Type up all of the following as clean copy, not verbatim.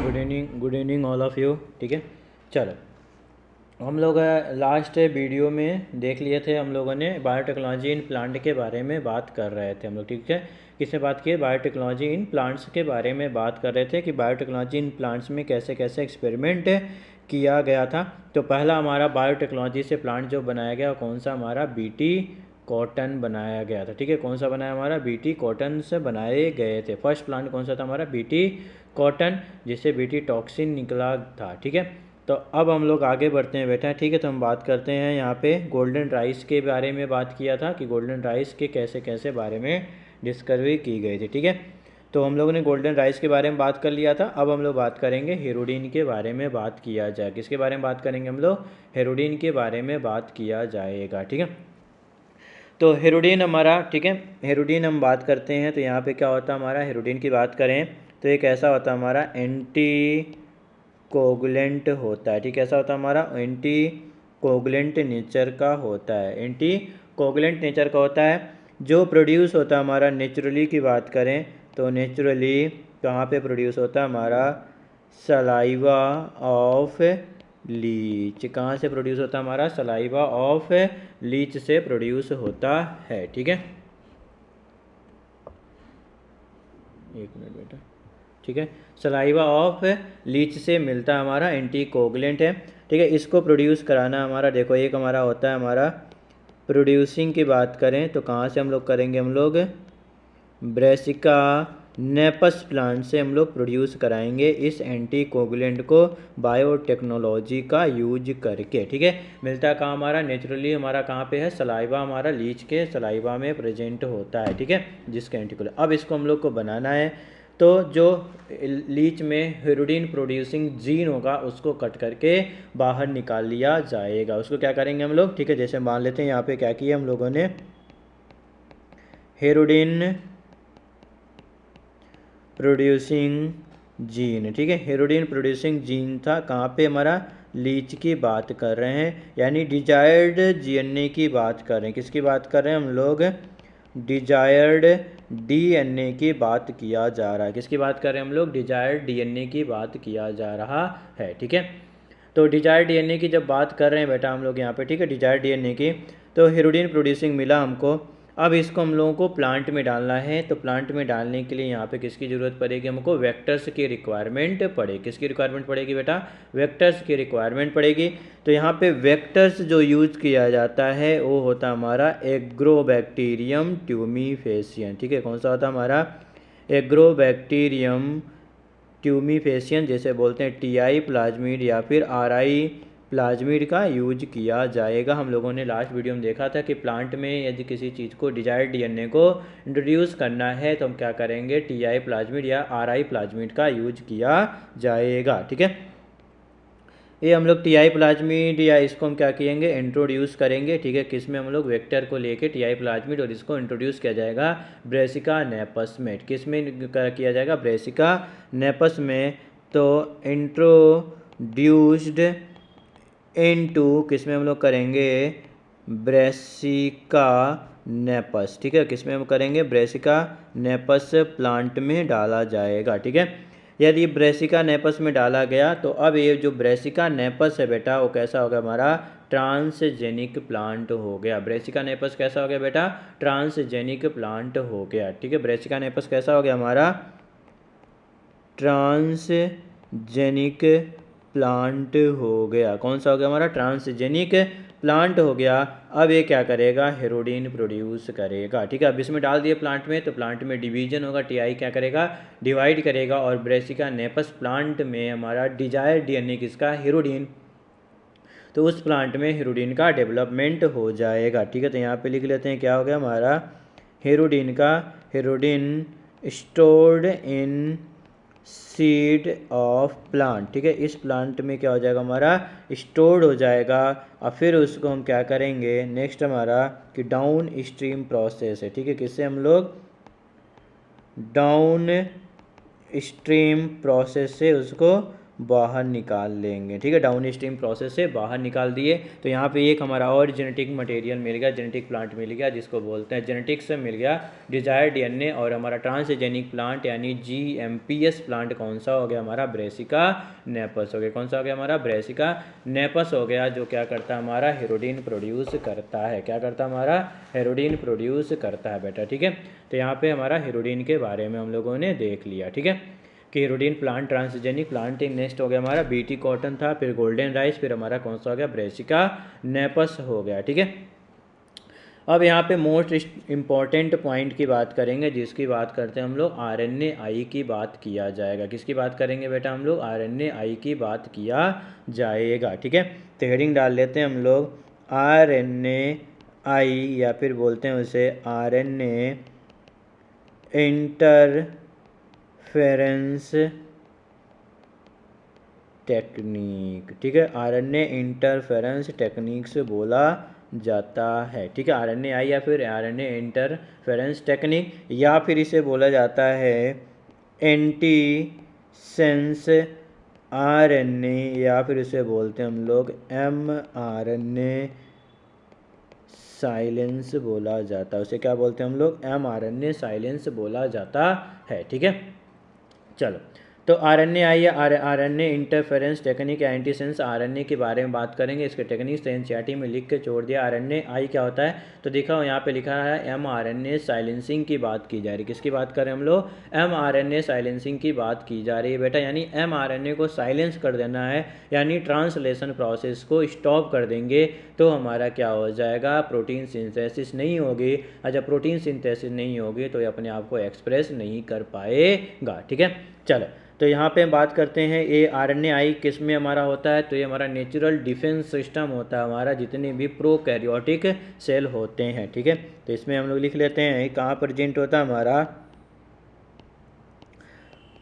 Good evening all of you. ठीक है, चलो हम लोग लास्ट वीडियो में देख लिए थे, हम लोगों ने बायोटेक्नोलॉजी इन प्लांट के बारे में बात कर रहे थे हम लोग। ठीक है, किसने बात की? बायोटेक्नोलॉजी इन प्लांट्स के बारे में बात कर रहे थे कि बायोटेक्नोलॉजी इन प्लांट्स में कैसे कैसे एक्सपेरिमेंट किया गया था। तो पहला हमारा बायोटेक्नोलॉजी से प्लांट जो बनाया गया कौन सा? हमारा बीटी कॉटन बनाया गया था। ठीक है, कौन सा बनाया? हमारा बीटी कॉटन से बनाए गए थे। फर्स्ट प्लांट कौन सा था? हमारा बीटी कॉटन, जिससे बीटी टॉक्सिन निकला था। ठीक है, तो अब हम लोग आगे बढ़ते हैं बेटा। ठीक है, तो हम बात करते हैं यहाँ पे गोल्डन राइस के बारे में बात किया था कि गोल्डन राइस के कैसे कैसे बारे में डिस्कवरी की गई थी। ठीक है, तो हम लोगों ने गोल्डन राइस के बारे में बात कर लिया था। अब हम लोग बात करेंगे हेरोडीन के बारे में बात किया जाए। किसके बारे में बात करेंगे हम लोग? हेरोडीन के बारे में बात किया जाएगा। ठीक है, तो हेरोडीन हमारा, ठीक है, हेरोडीन हम बात करते हैं तो यहाँ पे क्या होता है हमारा? हेरोडीन की बात करें तो एक ऐसा होता है हमारा एंटी कोगुलेंट होता है। ठीक है, ऐसा होता है हमारा एंटी कोगुलेंट नेचर का होता है। एंटी कोगुलेंट नेचर का होता है, जो प्रोड्यूस होता है हमारा नेचुरली की बात करें तो नेचुरली कहाँ पे प्रोड्यूस होता है हमारा? Saliva of leech. कहाँ से प्रोड्यूस होता है हमारा? सलाइवा ऑफ लीच से प्रोड्यूस होता है। ठीक है, एक मिनट बेटा। ठीक है, सलाइवा ऑफ लीच से मिलता है हमारा, एंटी कोगुलेंट है। ठीक है, इसको प्रोड्यूस कराना हमारा, देखो एक हमारा होता है हमारा प्रोड्यूसिंग की बात करें तो कहाँ से हम लोग करेंगे? हम लोग ब्रेसिका नेपस प्लांट से हम लोग प्रोड्यूस कराएंगे इस एंटी कोगुलेंट को बायोटेक्नोलॉजी का यूज करके। ठीक है, मिलता कहाँ हमारा? नेचुरली हमारा कहाँ पे है? सलाइवा हमारा लीच के सलाइवा में प्रेजेंट होता है। ठीक है, जिसका एंटीकोगुलेंट। अब इसको हम लोग को बनाना है तो जो लीच में हेरोडीन प्रोड्यूसिंग जीन होगा उसको कट करके बाहर निकाल लिया जाएगा। उसको क्या करेंगे हम लोग? ठीक है, जैसे मान लेते हैं यहाँ पे क्या किया हम लोगों ने, हेरोडीन प्रोड्यूसिंग जीन। ठीक है, हेरोडीन प्रोड्यूसिंग जीन था कहाँ पे हमारा? लीच की बात कर रहे हैं, यानी डिजायर्ड डीएनए की बात कर रहे हैं। किसकी बात कर रहे हैं हम लोग? डिजायर्ड डीएनए की बात किया जा रहा है। किसकी बात कर रहे हैं हम लोग? डिजायर्ड डीएनए की बात किया जा रहा है। ठीक है, तो डिजायर्ड डीएनए की जब बात कर रहे हैं बेटा हम लोग यहाँ पे, ठीक है, डिजायर्ड डीएनए की, तो हेरोडीन प्रोड्यूसिंग मिला हमको। अब इसको हम लोगों को प्लांट में डालना है, तो प्लांट में डालने के लिए यहाँ पे किसकी ज़रूरत पड़ेगी? हमको वेक्टर्स की रिक्वायरमेंट पड़ेगी। किसकी रिक्वायरमेंट पड़ेगी बेटा? वेक्टर्स की रिक्वायरमेंट पड़ेगी। तो यहाँ पे वेक्टर्स जो यूज किया जाता है वो होता है हमारा एग्रोबैक्टीरियम ट्यूमीफेसियन। ठीक है, कौन सा होता है हमारा? एग्रोबैक्टीरियम ट्यूमीफेसियन, जैसे बोलते हैं टीआई प्लाज्मिड या फिर आरआई प्लाज्मिड का यूज किया जाएगा। हम लोगों ने लास्ट वीडियो में देखा था कि प्लांट में यदि किसी चीज़ को डिजायर्ड डीएनए को इंट्रोड्यूस करना है तो हम क्या करेंगे? टीआई प्लाज्मिड या आरआई प्लाज्मिड का यूज किया जाएगा। ठीक है, ये हम लोग टीआई प्लाज्मिड या इसको हम क्या करेंगे? इंट्रोड्यूस करेंगे। ठीक है, किस में? हम लोग वेक्टर को लेके टीआई प्लाज्मिड और इसको इंट्रोड्यूस किया जाएगा ब्रेसिका नेपस में। किस में किया जाएगा? ब्रेसिका नेपस में। तो इंट्रोड्यूस्ड इनटू किस में हम लोग करेंगे? Brassica napus. ठीक है, किस में हम करेंगे? ब्रेसिका नेपस प्लांट में डाला जाएगा। ठीक है, यदि ब्रेसिका नेपस में डाला गया तो अब ये जो ब्रेसिका नेपस है बेटा वो कैसा हो गया हमारा? ट्रांसजेनिक प्लांट हो गया। ब्रेसिका नेपस कैसा हो गया बेटा? ट्रांसजेनिक प्लांट हो गया। ठीक है, ब्रेसिका नेपस कैसा हो गया हमारा? ट्रांसजेनिक प्लांट हो गया। कौन सा हो गया हमारा? ट्रांसजेनिक प्लांट हो गया। अब ये क्या करेगा? हेरोडीन प्रोड्यूस करेगा। ठीक है, अब इसमें डाल दिए प्लांट में तो प्लांट में डिवीजन होगा, टीआई क्या करेगा? डिवाइड करेगा, और ब्रेसिका नेपस प्लांट में हमारा डिजायर डीएनए किसका? हेरोडीन। तो उस प्लांट में हेरोडीन का डेवलपमेंट हो जाएगा। ठीक है, तो यहाँ पे लिख लेते हैं क्या हो गया हमारा? हेरोडीन का, हेरोडीन stored in seed of plant. ठीक है, इस प्लांट में क्या हो जाएगा हमारा? स्टोर्ड हो जाएगा। और फिर उसको हम क्या करेंगे? नेक्स्ट हमारा कि डाउन स्ट्रीम प्रोसेस है। ठीक है, किससे हम लोग? डाउन स्ट्रीम प्रोसेस से उसको बाहर निकाल लेंगे, ठीक है, डाउन स्ट्रीम प्रोसेस से बाहर निकाल दिए। तो यहाँ पे एक हमारा और जेनेटिक मटेरियल मिल गया, जेनेटिक प्लांट मिल गया, जिसको बोलते हैं जेनेटिक्स से मिल गया डिजायर्ड डीएनए। और हमारा ट्रांसजेनिक प्लांट यानी जीएमपीएस प्लांट कौन सा हो गया हमारा, ब्रेसिका नेपस हो गया। कौन सा हो गया हमारा, ब्रेसिका नेपस हो गया, जो क्या करता है हमारा, हेरोडीन प्रोड्यूस करता है। क्या करता है हमारा, हेरोडीन प्रोड्यूस करता है बेटा, ठीक है। तो यहाँ पे हमारा हेरोडीन के बारे में हम लोगों ने देख लिया, ठीक है, कि हेरोडीन प्लांट ट्रांसजेनिक प्लांट। नेक्स्ट हो गया हमारा बीटी कॉटन था, फिर गोल्डन राइस, फिर हमारा कौन सा हो गया, ब्रेसिका नेपस हो गया, ठीक है। अब यहाँ पे मोस्ट इम्पॉर्टेंट पॉइंट की बात करेंगे, जिसकी बात करते हैं हम लोग आरएनए-आई की बात किया जाएगा। किसकी बात करेंगे बेटा हम लोग, आरएनए-आई की बात किया जाएगा, ठीक है। तो हेडिंग डाल लेते हैं हम लोग आरएनए-आई, या फिर बोलते हैं उसे आरएनए इंटरफेरेंस टेक्निक, ठीक है, आरएनए इंटरफेरेंस टेक्निक से बोला जाता है, ठीक है, आरएनए-आई या फिर आरएनए इंटरफेरेंस टेक्निक, या फिर इसे बोला जाता है एंटीसेंस आरएनए, या फिर इसे बोलते हैं हम लोग एमआरएनए साइलेंस बोला जाता है। उसे क्या बोलते हैं हम लोग, एमआरएनए साइलेंस बोला जाता है, ठीक है। चलो, तो आरएनए-आई या आरएनए इंटरफेरेंस टेक्निक या एंटीसेंस आरएनए के बारे में बात करेंगे। इसके टेक्निक्स एनसीईआरटी में लिख के छोड़ दिया। आरएनए-आई क्या होता है, तो देखा यहाँ पे लिखा है एमआरएनए साइलेंसिंग की बात की जा रही है। किसकी बात करें हम लोग, एमआरएनए साइलेंसिंग की बात की जा रही है बेटा, यानी एमआरएनए को साइलेंस कर देना है, यानी ट्रांसलेशन प्रोसेस को स्टॉप कर देंगे, तो हमारा क्या हो जाएगा, प्रोटीन सिंथेसिस नहीं होगी। और जब प्रोटीन सिंथेसिस नहीं होगी तो ये अपने आप को एक्सप्रेस नहीं कर पाएगा, ठीक है। चलो, तो यहाँ पे हम बात करते हैं ये आरएनए-आई किस में हमारा होता है, तो ये हमारा नेचुरल डिफेंस सिस्टम होता है हमारा, जितने भी प्रोकैरियोटिक सेल होते हैं, ठीक है। तो इसमें हम लोग लिख लेते हैं कहाँ प्रेजेंट होता है हमारा,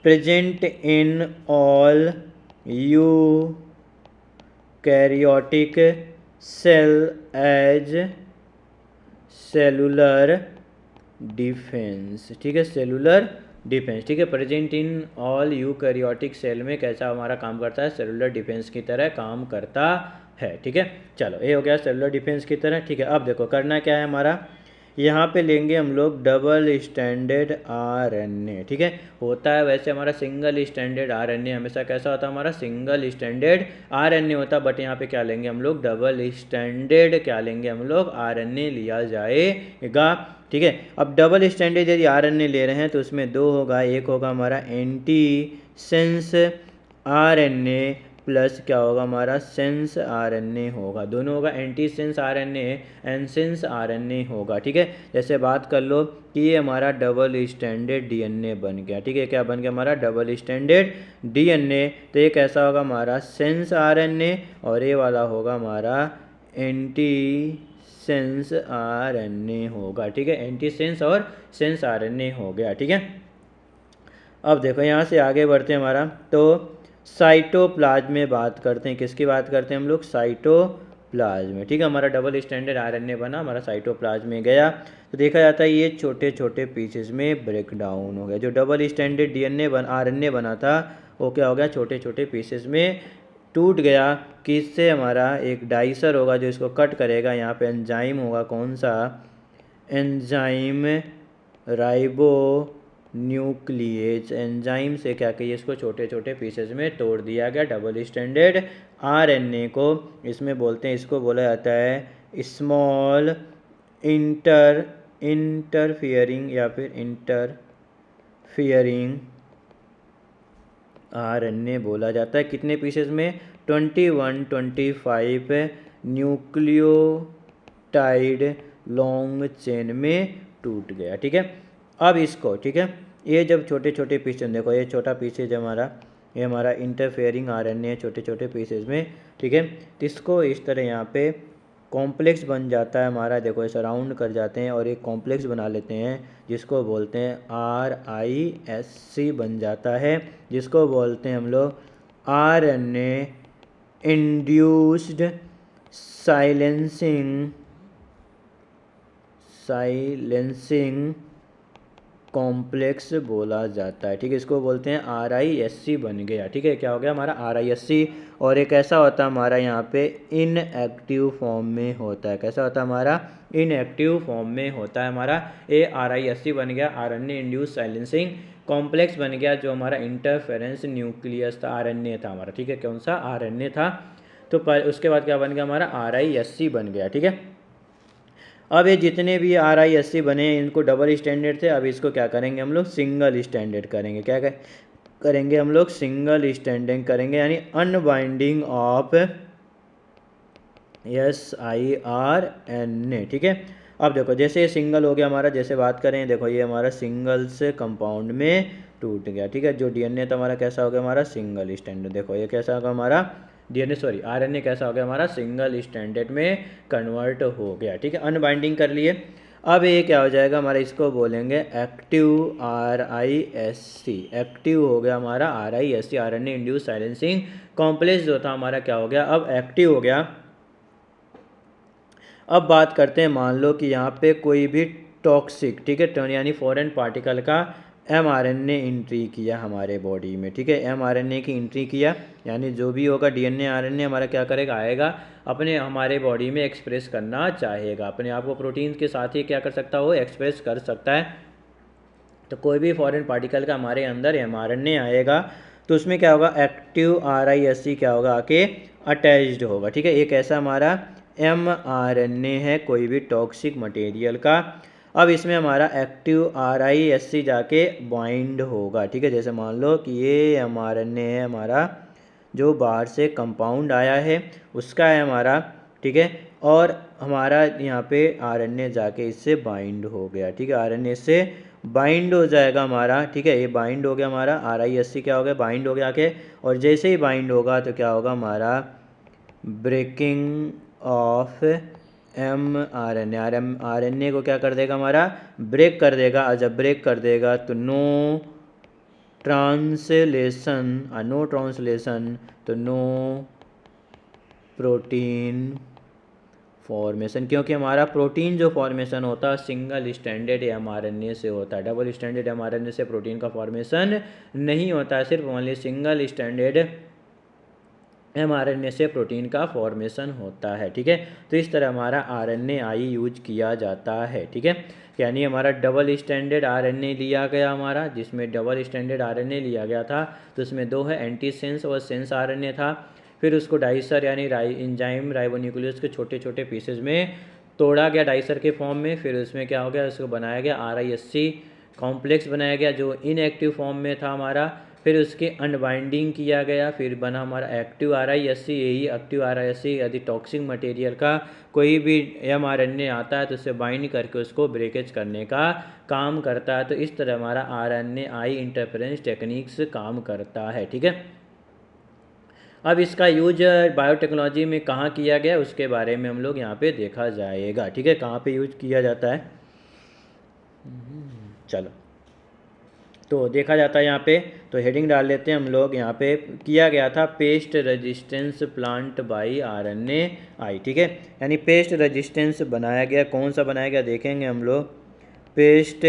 present in all eukaryotic cell as cellular defence, ठीक है, सेलुलर डिफेंस, ठीक है, present in all eukaryotic cell में कैसा हमारा काम करता है, सेलुलर डिफेंस की तरह काम करता है, ठीक है। चलो, ये हो गया सेलुलर डिफेंस की तरह, ठीक है। अब देखो करना क्या है हमारा, यहाँ पे लेंगे हम लोग डबल स्टैंडर्ड आरएनए, ठीक है। होता है वैसे हमारा सिंगल स्टैंडर्ड आरएनए, हमेशा कैसा होता है हमारा, सिंगल स्टैंडर्ड आरएनए होता है, बट यहाँ पे क्या लेंगे हम लोग, डबल स्टैंडर्ड क्या लेंगे हम लोग, आरएनए लिया जाएगा, ठीक है। अब डबल स्टैंडर्ड यदि आरएनए ले रहे हैं तो उसमें दो होगा, एक होगा हमारा एंटीसेंस आरएनए प्लस क्या होगा हमारा, सेंस आरएनए होगा, दोनों होगा, एंटीसेंस आरएनए एंसेंस आरएनए होगा, ठीक है। जैसे बात कर लो कि ये हमारा डबल स्टैंडर्ड डीएनए बन गया, ठीक है, क्या बन गया हमारा, डबल स्टैंडर्ड डीएनए। तो ये कैसा होगा हमारा, सेंस आरएनए, और ये वाला होगा हमारा एंटीसेंस आरएनए होगा, ठीक है, एंटीसेंस और सेंस आरएनए हो गया, ठीक है। अब देखो यहाँ से आगे बढ़ते हैं हमारा, तो साइटोप्लाज्म में बात करते हैं, किसकी बात करते हैं हम लोग, साइटोप्लाज्म में, ठीक है। हमारा डबल स्टैंडर्ड आरएनए बना, हमारा साइटोप्लाज्म में गया, तो देखा जाता है ये छोटे छोटे पीसेस में ब्रेक डाउन हो गया। जो डबल स्टैंडर्ड डीएनए आरएनए बना था वो क्या हो गया, छोटे छोटे पीसेस में टूट गया। किससे, हमारा एक डाइसर होगा जो इसको कट करेगा, यहाँ पे एंजाइम होगा, कौन सा, एंजाइम राइबो न्यूक्लिएज, एंजाइम से क्या कहिए, इसको छोटे छोटे पीसेस में तोड़ दिया गया डबल स्टैंडर्ड आरएनए को। इसमें बोलते हैं, इसको बोला जाता है स्मॉल इंटरफियरिंग या फिर इंटरफियरिंग आरएनए बोला जाता है। कितने पीसेस में, 21-25 न्यूक्लियोटाइड लॉन्ग चेन में टूट गया, ठीक है। अब इसको, ठीक है, ये जब छोटे छोटे पीसेस, देखो ये छोटा पीसेज हमारा, ये हमारा इंटरफेयरिंग आरएनए छोटे छोटे पीसेस में, ठीक है। तो इसको इस तरह यहाँ पे कॉम्प्लेक्स बन जाता है हमारा, देखो ऐसा राउंड कर जाते हैं और एक कॉम्प्लेक्स बना लेते हैं जिसको बोलते हैं RISC बन जाता है, जिसको बोलते हैं हम लोग आरएनए इंड्यूस्ड साइलेंसिंग कॉम्प्लेक्स बोला जाता है, ठीक है। इसको बोलते हैं RISC बन गया, ठीक है। क्या हो गया हमारा RISC। और एक ऐसा होता है हमारा यहाँ पे इनएक्टिव फॉर्म में होता है। कैसा होता है हमारा? इनएक्टिव फॉर्म में होता है हमारा। RISC बन गया RNA इंड्यूस साइलेंसिंग कॉम्प्लेक्स बन गया, जो हमारा इंटरफेरेंस न्यूक्लियस था, RNA था हमारा, ठीक है। कौन सा? RNA था। तो उसके बाद क्या बन गया हमारा? RISC बन गया, ठीक है। अब ये जितने भी RISC बने इनको डबल स्टैंडर्ड थे, अब इसको क्या करेंगे हम लोग? सिंगल स्टैंडर्ड करेंगे। क्या करेंगे हम लोग? सिंगल स्टैंडर्ड करेंगे, यानी अनबाइंडिंग ऑफ siRNA, ठीक है। अब देखो जैसे ये सिंगल हो गया हमारा, जैसे बात करें देखो ये हमारा सिंगल से कंपाउंड में टूट गया, ठीक है। जो DNA था हमारा कैसा हो गया हमारा? Single standard. देखो ये कैसा होगा हमारा? RNA कैसा हो गया हमारा? सिंगल स्टैंडर्ड में कन्वर्ट हो गया, ठीक है। अनबाइंडिंग कर लिए। अब ये क्या हो जाएगा हमारा? इसको बोलेंगे एक्टिव RISC। एक्टिव हो गया हमारा RISC, RNA induce silencing complex जो था हमारा क्या हो गया? अब एक्टिव हो गया। अब बात करते हैं, मान लो कि यहाँ पे कोई भी टॉक्सिक, ठीक है, यानी फॉरेन पार्टिकल का mRNA एंट्री किया हमारे बॉडी में, ठीक है। mRNA की एंट्री किया, यानी जो भी होगा DNA RNA हमारा क्या करेगा? आएगा अपने हमारे बॉडी में एक्सप्रेस करना चाहेगा, अपने आप को प्रोटीन के साथ ही क्या कर सकता है? वो एक्सप्रेस कर सकता है। तो कोई भी फॉरेन पार्टिकल का हमारे अंदर mRNA आएगा तो उसमें क्या होगा? एक्टिव RISC क्या होगा? आके अटैच्ड होगा, ठीक है। एक ऐसा हमारा mRNA है कोई भी टॉक्सिक मटेरियल का। अब इसमें हमारा एक्टिव RISC जाके बाइंड होगा, ठीक है। जैसे मान लो कि ये mRNA है हमारा, जो बाहर से कंपाउंड आया है उसका है हमारा, ठीक है। और हमारा यहाँ पे RNA जाके इससे बाइंड हो गया, ठीक है। RNA से बाइंड हो जाएगा हमारा, ठीक है। ये बाइंड हो गया हमारा RISC क्या हो गया? बाइंड हो गया आके। और जैसे ही बाइंड होगा तो क्या होगा हमारा? ब्रेकिंग ऑफ RNA को क्या कर देगा हमारा? ब्रेक कर देगा। और जब ब्रेक कर देगा तो नो ट्रांसलेशन तो नो प्रोटीन फॉर्मेशन, क्योंकि हमारा प्रोटीन जो फॉर्मेशन होता है सिंगल स्टैंडर्ड mRNA से होता है। डबल स्टैंडर्ड mRNA से प्रोटीन का फॉर्मेशन नहीं होता है, सिर्फ ओनली सिंगल स्टैंडर्ड mRNA से प्रोटीन का फॉर्मेशन होता है, ठीक है। तो इस तरह हमारा RNAi यूज किया जाता है, ठीक है। यानी हमारा डबल स्टैंडर्ड RNA लिया गया हमारा, जिसमें डबल स्टैंडर्ड RNA लिया गया था तो उसमें दो है, एंटीसेंस और सेंस RNA था। फिर उसको डाइसर यानी एंजाइम राइबोन्यूक्लियस के छोटे छोटे पीसेज में तोड़ा गया डाइसर के फॉर्म में। फिर उसमें क्या हो गया? उसको बनाया गया RISC कॉम्प्लेक्स बनाया गया, जो इनएक्टिव फॉर्म में था हमारा। फिर उसके अनबाइंडिंग किया गया, फिर बना हमारा एक्टिव RISC। यही एक्टिव RISC यदि टॉक्सिक मटेरियल का कोई भी mRNA आता है तो उसे बाइंड करके उसको ब्रेकेज करने का काम करता है। तो इस तरह हमारा RNAi इंटरफेरेंस टेक्निक्स काम करता है, ठीक है। अब इसका यूज बायोटेक्नोलॉजी में कहाँ किया गया उसके बारे में हम लोग यहाँ पे देखा जाएगा, ठीक है। कहाँ पे यूज किया जाता है, चलो तो देखा जाता है यहाँ पे। तो हेडिंग डाल लेते हैं हम लोग। यहाँ पे किया गया था paste resistance plant by RNAi, ठीक है। यानी पेस्ट रेजिस्टेंस बनाया गया, कौन सा बनाया गया देखेंगे हम लोग। Paste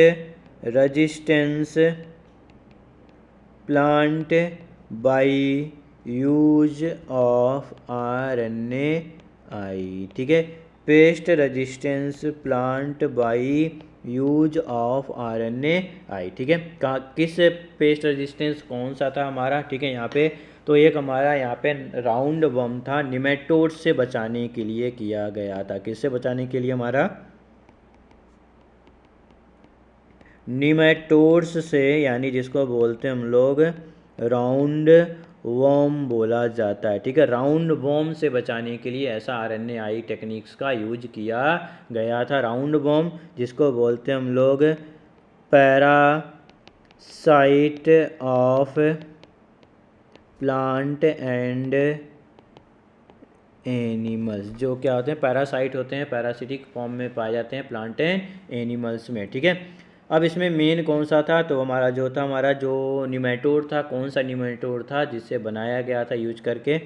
resistance plant by use of RNAi, ठीक है। Paste resistance plant by use of RNAi, ठीक है। किस पेस्ट रेजिस्टेंस कौन सा था हमारा, ठीक है। यहाँ पे तो एक हमारा यहाँ पे राउंड बम था, निमेटोड से बचाने के लिए किया गया था। किससे बचाने के लिए हमारा? निमेटोड्स से, यानी जिसको बोलते हैं हम लोग राउंड वॉर्म बोला जाता है, ठीक है। राउंड वॉर्म से बचाने के लिए ऐसा RNAi टेक्निक्स का यूज किया गया था। राउंड वॉर्म जिसको बोलते हैं हम लोग parasite of plant and animals, जो क्या होते हैं? पैरासाइट होते हैं, पैरासिटिक फॉर्म में पाए जाते हैं प्लांट एंड एनिमल्स में, ठीक है। अब इसमें मेन कौन सा था? तो हमारा जो निमेटोड था, कौन सा निमेटोड था जिससे बनाया गया था यूज करके?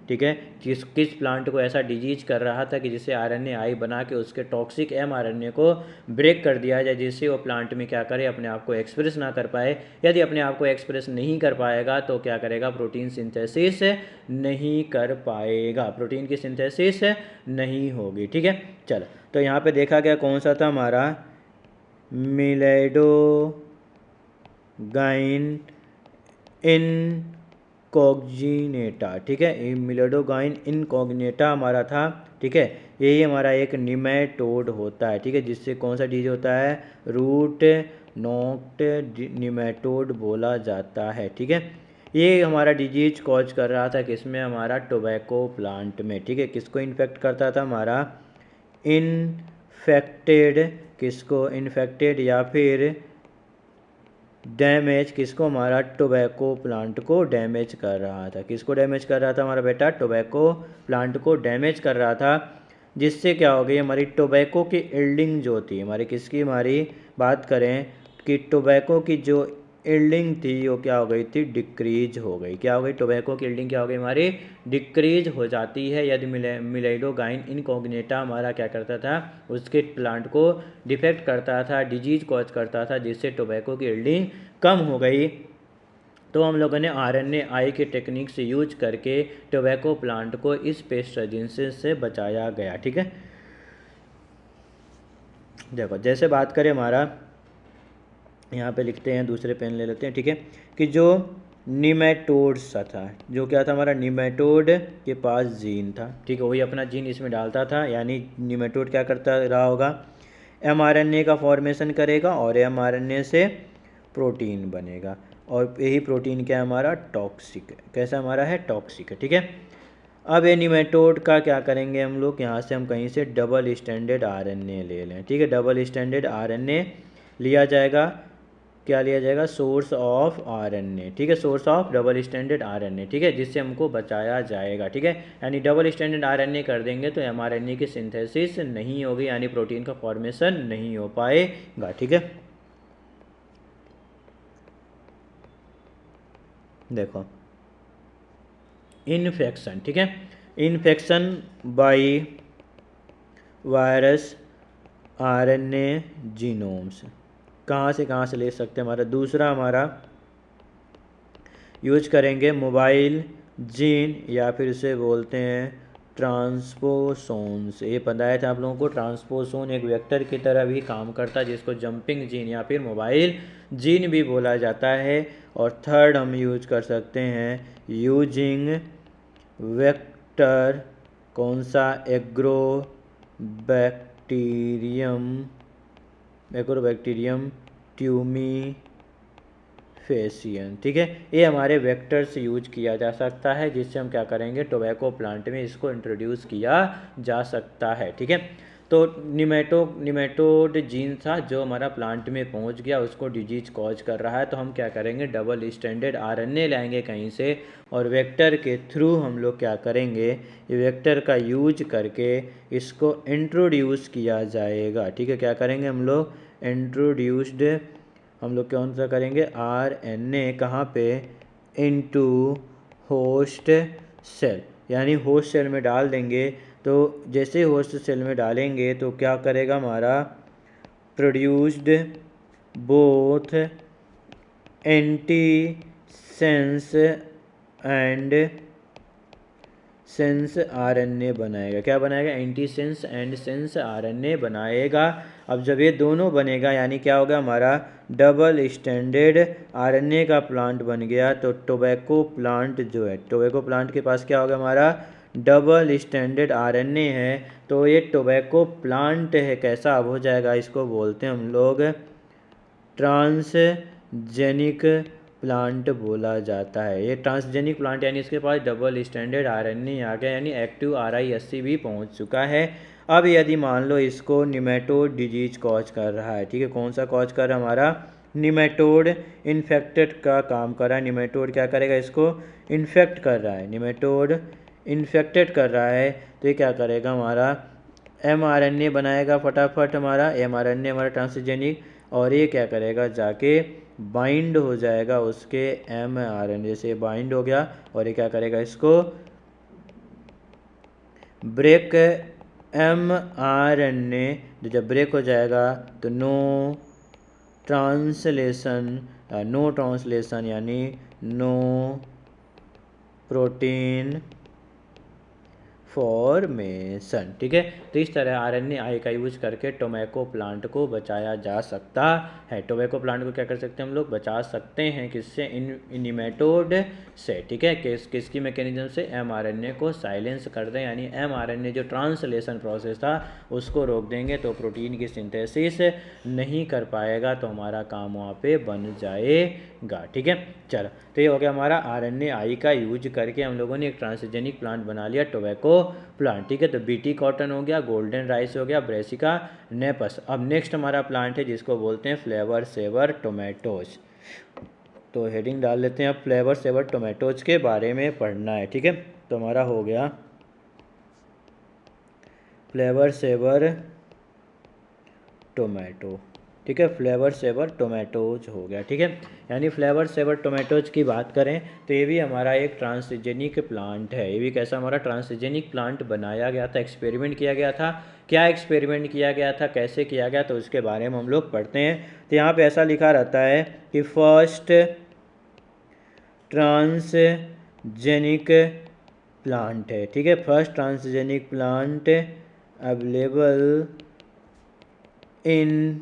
ठीक है, किस प्लांट को ऐसा डिजीज कर रहा था कि जिससे RNAi बना के उसके टॉक्सिक mRNA को ब्रेक कर दिया जाए, जिससे वो प्लांट में क्या करे, अपने आप को एक्सप्रेस ना कर पाए। यदि अपने आप को एक्सप्रेस नहीं कर पाएगा तो क्या करेगा, प्रोटीन सिंथेसिस नहीं कर पाएगा, प्रोटीन की सिंथेसिस नहीं होगी। ठीक है, चलो तो यहाँ पे देखा गया कौन सा था हमारा, मिलेडोगाइन इनकॉग्जिनेटा। ठीक है, मिलेडोगाइन इनकॉग्जिनेटा हमारा था। ठीक है, यही हमारा एक निमेटोड होता है। ठीक है, जिससे कौन सा डिजीज होता है, रूट नॉक्ड निमेटोड बोला जाता है। ठीक है, ये हमारा डिजीज कॉज कर रहा था किसमें, हमारा टोबैको प्लांट में। ठीक है, किसको इन्फेक्ट करता था, हमारा इन्फेक्टेड, किसको इन्फेक्टेड या फिर डैमेज, किसको, हमारा टोबैको प्लांट को डैमेज कर रहा था। किसको डैमेज कर रहा था हमारा बेटा, टोबैको प्लांट को डैमेज कर रहा था, जिससे क्या हो गई, हमारी टोबैको की यील्डिंग जो थी हमारी, किसकी, हमारी बात करें कि टोबैको की जो यील्डिंग थी वो क्या हो गई थी, डिक्रीज हो गई। क्या हो गई, टोबैको की यील्डिंग क्या हो गई हमारी, डिक्रीज हो जाती है यदि मिलेडोगाइन इनकॉग्जिनेटा हमारा क्या करता था, उसके प्लांट को डिफेक्ट करता था, डिजीज कॉज करता था, जिससे टोबैको की यील्डिंग कम हो गई। तो हम लोगों ने RNAi के टेक्निक से यूज करके टोबैको प्लांट को इस पेस्ट रेजिस्टेंस से बचाया गया। ठीक है, देखो जैसे बात करें हमारा, यहाँ पे लिखते हैं, दूसरे पेन ले लेते हैं। ठीक है, कि जो निमेटोड सा था, जो क्या था हमारा, निमेटोड के पास जीन था। ठीक है, वही अपना जीन इसमें डालता था, यानी निमेटोड क्या करता रहा होगा, mRNA का फॉर्मेशन करेगा और mRNA से प्रोटीन बनेगा, और यही प्रोटीन क्या है हमारा, टॉक्सिक है। कैसा हमारा है, टॉक्सिक है। ठीक है, अब ये निमेटोड का क्या करेंगे हम लोग, यहाँ से हम कहीं से डबल स्टैंडर्ड RNA ले लें। ठीक है, डबल स्टैंडर्ड RNA लिया जाएगा, क्या लिया जाएगा, सोर्स ऑफ RNA। ठीक है, source of double standard RNA। ठीक है, जिससे हमको बचाया जाएगा। ठीक है, यानी डबल स्टैंडर्ड RNA कर देंगे तो mRNA की सिंथेसिस नहीं होगी, यानी प्रोटीन का फॉर्मेशन नहीं हो पाएगा। ठीक है, देखो इन्फेक्शन। ठीक है, infection by virus RNA genomes, कहाँ से ले सकते हैं, हमारा दूसरा हमारा यूज करेंगे मोबाइल जीन, या फिर इसे बोलते हैं ट्रांसपोसोन्स। ये बताया था आप लोगों को, ट्रांसपोसोन एक वेक्टर की तरह भी काम करता है, जिसको जंपिंग जीन या फिर मोबाइल जीन भी बोला जाता है। और थर्ड हम यूज कर सकते हैं यूजिंग वेक्टर, कौन सा, एग्रोबैक्टीरियम ट्यूमीफेसियन। ठीक है, ये हमारे वेक्टर से यूज किया जा सकता है, जिससे हम क्या करेंगे, टोबैको प्लांट में इसको इंट्रोड्यूस किया जा सकता है। ठीक है, तो निमेटोड जीन था जो हमारा प्लांट में पहुंच गया, उसको डिजीज कॉज कर रहा है, तो हम क्या करेंगे, डबल स्टैंडर्ड RNA लाएंगे कहीं से, और वेक्टर के थ्रू हम लोग क्या करेंगे, ये वेक्टर का यूज करके इसको इंट्रोड्यूस किया जाएगा। ठीक है, क्या करेंगे हम लोग, इंट्रोड्यूस्ड, हम लोग कौन सा करेंगे, RNA कहाँ पे, इनटू होस्ट सेल, यानी होस्ट सेल में डाल देंगे। तो जैसे होस्ट सेल में डालेंगे तो क्या करेगा हमारा, produced both antisense and sense RNA बनाएगा। क्या बनाएगा, एंटीसेंस एंड सेंस RNA बनाएगा। अब जब ये दोनों बनेगा, यानी क्या होगा, हमारा डबल स्टैंडर्ड RNA का प्लांट बन गया। तो टोबैको प्लांट जो है, टोबैको प्लांट के पास क्या होगा, हमारा डबल स्टैंडर्ड RNA है, तो ये टोबैको प्लांट है, कैसा अब हो जाएगा, इसको बोलते हैं हम लोग ट्रांसजेनिक प्लांट बोला जाता है। ये ट्रांसजेनिक प्लांट, यानी इसके पास डबल स्टैंडर्ड RNA आ गया, यानी एक्टिव RISC भी पहुंच चुका है। अब यदि मान लो इसको निमेटोड डिजीज कॉज कर रहा है, ठीक है, कौन सा कॉज कर रहा है, हमारा निमेटोड इन्फेक्टेड का काम कर रहा है। निमेटोड क्या करेगा, इसको इन्फेक्ट कर रहा है, निमेटोड इन्फेक्टेड कर रहा है, तो ये क्या करेगा, हमारा mRNA बनाएगा फटाफट, हमारा mRNA हमारा ट्रांसजेनिक, और ये क्या करेगा, जाके बाइंड हो जाएगा उसके mRNA से, बाइंड हो गया, और ये क्या करेगा, इसको ब्रेक mRNA जब ब्रेक हो जाएगा तो नो ट्रांसलेशन यानी नो प्रोटीन फॉर्मेशन। ठीक है, तो इस तरह RNAi का यूज करके टोबैको प्लांट को बचाया जा सकता है। टोबैको प्लांट को क्या कर सकते हैं हम लोग, बचा सकते हैं किससे, इन निमेटोड से। ठीक है, किसकी मैकेनिज्म से, mRNA को साइलेंस कर दें, यानी mRNA जो ट्रांसलेशन प्रोसेस था उसको रोक देंगे तो प्रोटीन की सिंथेसिस नहीं कर पाएगा, तो हमारा काम वहाँ पे बन जाएगा। ठीक है, चलो, तो ये हो गया हमारा RNAi का यूज करके हम लोगों ने एक ट्रांसजेनिक प्लांट बना लिया, टोबैको प्लांट। ठीक है, तो बीटी कॉटन हो गया, गोल्डन राइस हो गया, ब्रेसिका नेपस। अब नेक्स्ट हमारा प्लांट है जिसको बोलते हैं फ्लेवर सेवर टोमेटोज। तो हेडिंग डाल लेते हैं, अब फ्लेवर सेवर टोमेटोज के बारे में पढ़ना है। ठीक है, तो हमारा हो गया फ्लेवर सेवर टोमेटो। ठीक है, फ्लेवर सेवर टोमेटोज हो गया। ठीक है, यानी फ्लेवर सेवर टोमेटोज की बात करें तो ये भी हमारा एक ट्रांसजेनिक प्लांट है। ये भी कैसा हमारा ट्रांसजेनिक प्लांट बनाया गया था, एक्सपेरिमेंट किया गया था। क्या एक्सपेरिमेंट किया गया था, कैसे किया गया, तो उसके बारे में हम लोग पढ़ते हैं। तो यहाँ पे ऐसा लिखा रहता है कि फर्स्ट ट्रांसजेनिक प्लांट है। ठीक है, first transgenic plant available in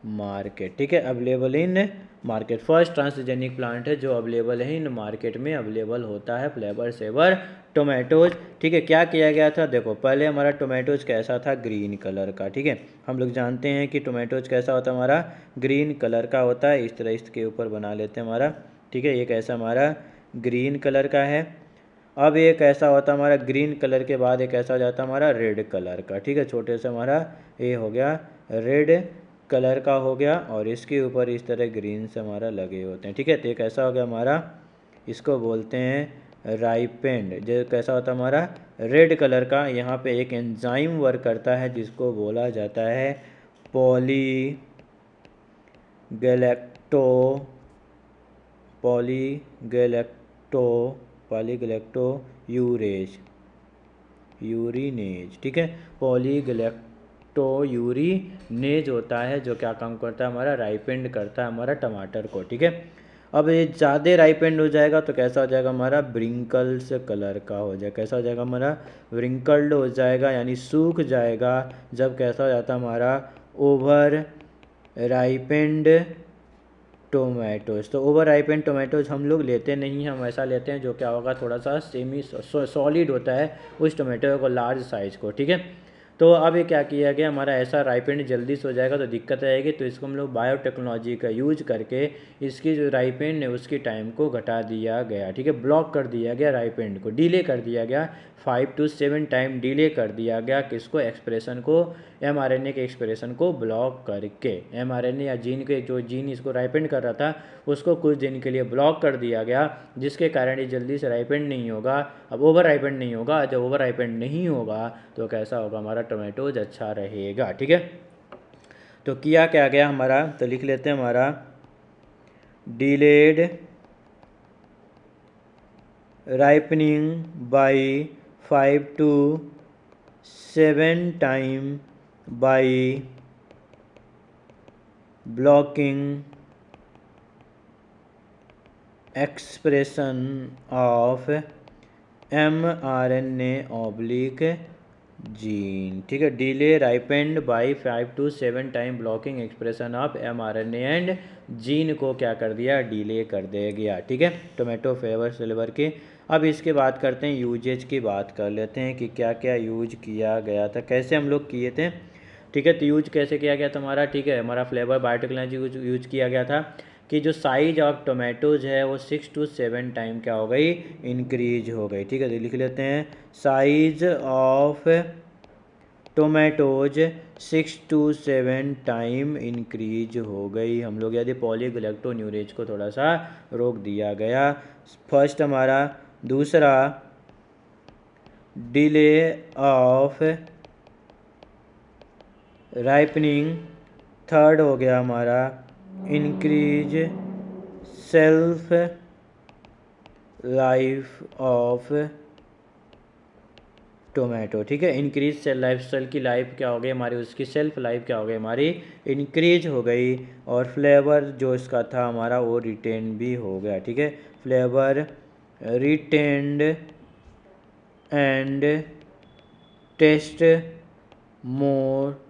market. ठीक है, available in market, first transgenic plant है जो अवेलेबल है इन मार्केट में, अवेलेबल होता है फ्लेवर सेवर टोमेटोज। ठीक है, क्या किया गया था, देखो पहले हमारा टोमेटोज कैसा था, ग्रीन कलर का। ठीक है, हम लोग जानते हैं कि टोमेटोज कैसा होता है, हमारा ग्रीन कलर का होता है। इस तरह इसके ऊपर बना लेते हैं हमारा। ठीक है, ये कैसा हमारा ग्रीन कलर का है। अब ये कैसा होता है हमारा, ग्रीन कलर के बाद एक ऐसा हो जाता है हमारा रेड कलर का। ठीक है, छोटे से हमारा ये हो गया रेड कलर का हो गया, और इसके ऊपर इस तरह ग्रीन से हमारा लगे होते हैं। ठीक है, तो ये कैसा हो गया हमारा, इसको बोलते हैं राइपेंड। जो कैसा होता है हमारा रेड कलर का, यहाँ पे एक एंजाइम वर्क करता है जिसको बोला जाता है पॉलीगैलेक्टो यूरिनेज। ठीक है, पॉलीगैलेक्टो यूरिनेज होता है जो क्या काम करता है हमारा, राइपेंड करता है हमारा टमाटर को। ठीक है, अब ये ज़्यादा राइपेंड हो जाएगा तो कैसा हो जाएगा हमारा, ब्रिंकल्स कलर का हो जाएगा। कैसा हो जाएगा हमारा, ब्रिंकल्ड हो जाएगा, यानी सूख जाएगा। जब कैसा हो जाता है हमारा, ओवर राइपेंड टोमेटोज। तो ओवर राइपेंड टोमेटोज हम लोग लेते नहीं हैं, हम ऐसा लेते हैं जो क्या होगा, थोड़ा सा सेमी सॉलिड होता है उस टोमेटो को, लार्ज साइज़ को। ठीक है, तो अब ये क्या किया गया, हमारा ऐसा राइपेंड जल्दी से हो जाएगा तो दिक्कत आएगी, तो इसको हम लोग बायोटेक्नोलॉजी का यूज करके इसकी जो राइपेंड है उसकी टाइम को घटा दिया गया। ठीक है, ब्लॉक कर दिया गया, राइपेंड को डिले कर दिया गया, 5 to 7 टाइम डिले कर दिया गया। किसको, एक्सप्रेशन को, mRNA के एक्सप्रेशन को ब्लॉक करके। mRNA या जीन के, जो जीन इसको राइपेंड कर रहा था उसको कुछ दिन के लिए ब्लॉक कर दिया गया, जिसके कारण ये जल्दी से राइपेंड नहीं होगा। अब ओवर राइपेंड नहीं होगा, जब ओवर राइपेंड नहीं होगा तो कैसा होगा, हमारा टोमेटोज अच्छा रहेगा। ठीक है, तो किया क्या गया हमारा, तो लिख लेते हैं हमारा delayed ripening by 5 to 7 time by blocking expression of mRNA oblique gene. ठीक है, delay ripened by 5 to 7 time blocking expression of mRNA and gene को क्या कर दिया, डिले कर दिया गया। ठीक है, टोमेटो फ्लेवर सेवर के। अब इसके बात करते हैं, यूजेज की बात कर लेते हैं कि क्या क्या यूज किया गया था, कैसे हम लोग किए थे। ठीक है, तो यूज कैसे किया गया था हमारा, ठीक है, हमारा फ्लेवर बायोटेक्नोलॉजी यूज किया गया था कि जो साइज ऑफ टोमेटोज है वो 6 to 7 टाइम क्या हो गई, इंक्रीज हो गई। ठीक है, तो लिख लेते हैं size of tomatoes 6 to 7 time increase हो गई। हम लोग यदि पॉलीगैलेक्टोन्यूरेज को थोड़ा सा रोक दिया गया, फर्स्ट हमारा। दूसरा, डिले ऑफ राइपनिंग। थर्ड हो गया हमारा increase self life of tomato, ठीक है। इंक्रीज सेल लाइफ, सेल की लाइफ क्या हो गई हमारी, उसकी सेल्फ लाइफ क्या हो गई हमारी, इंक्रीज हो गई। और फ्लेवर जो इसका था हमारा वो रिटेन भी हो गया, ठीक है। Flavour retained and taste more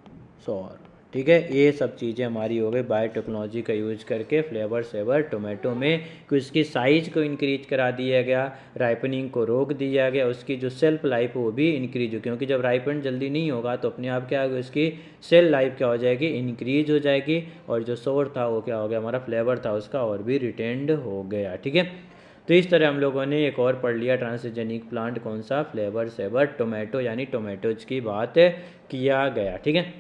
sour, ठीक है। ये सब चीज़ें हमारी हो गई बायोटेक्नोलॉजी का यूज करके फ्लेवर सेवर टोमेटो में, कि उसकी साइज़ को इंक्रीज करा दिया गया, राइपनिंग को रोक दिया गया, उसकी जो सेल्फ लाइफ वो भी इंक्रीज हो, क्योंकि जब राइपन जल्दी नहीं होगा तो अपने आप क्या होगा, उसकी सेल लाइफ क्या हो जाएगी, इंक्रीज हो जाएगी। और जो सोर था वो क्या हो गया, हमारा फ्लेवर था उसका और भी रिटेंड हो गया, ठीक है। तो इस तरह हम लोगों ने एक और पढ़ लिया ट्रांसजेनिक प्लांट कौन सा, फ्लेवर सेवर टोमेटो, यानी टोमेटोज की बात किया गया, ठीक है।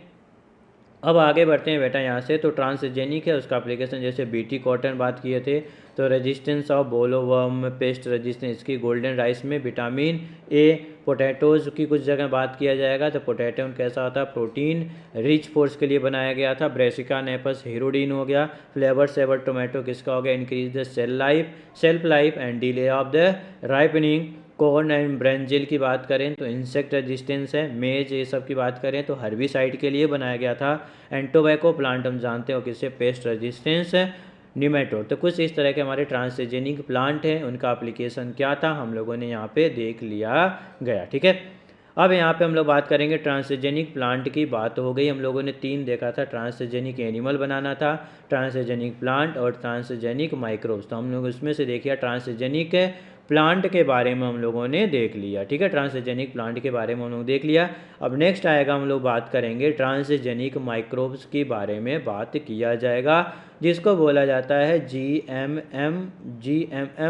अब आगे बढ़ते हैं बेटा यहाँ से। तो ट्रांसजेनिक है, उसका एप्लीकेशन जैसे बीटी कॉटन बात किए थे, तो रेजिस्टेंस ऑफ बोलोवर्म, पेस्ट रेजिस्टेंस इसकी, गोल्डन राइस में विटामिन ए, पोटैटोज़ की कुछ जगह बात किया जाएगा तो पोटैटो कैसा होता है, प्रोटीन रिच फोर्स के लिए बनाया गया था। ब्रेसिका नेपस हीरोडीन हो गया। फ्लेवर सेवर टोमेटो किसका हो गया, increase the sell life, self life and delay of the ripening. Corn and brinjal की बात करें तो इंसेक्ट रेजिस्टेंस है। मेज ये सब की बात करें तो हर्बिसाइड के लिए बनाया गया था। एंड टोबैको प्लांट हम जानते हो किससे, पेस्ट रेजिस्टेंस है, निमेटोड। तो कुछ इस तरह के हमारे ट्रांसजेनिक प्लांट हैं, उनका एप्लीकेशन क्या था हम लोगों ने यहाँ पे देख लिया गया, ठीक है। अब यहाँ पे हम लोग बात करेंगे ट्रांसजेनिक प्लांट की। बात हो गई, हम लोगों ने 3 देखा था, ट्रांसजेनिक एनिमल बनाना था, ट्रांसजेनिक प्लांट और ट्रांसजेनिक माइक्रोब्स। तो हम लोग उसमें से देखिए ट्रांसजेनिक प्लांट के बारे में हम लोगों ने देख लिया, ठीक है। ट्रांसजेनिक प्लांट के बारे में हम लोग देख लिया। अब नेक्स्ट आएगा, हम लोग बात करेंगे ट्रांसजेनिक माइक्रोब्स के बारे में बात किया जाएगा, जिसको बोला जाता है जीएमएम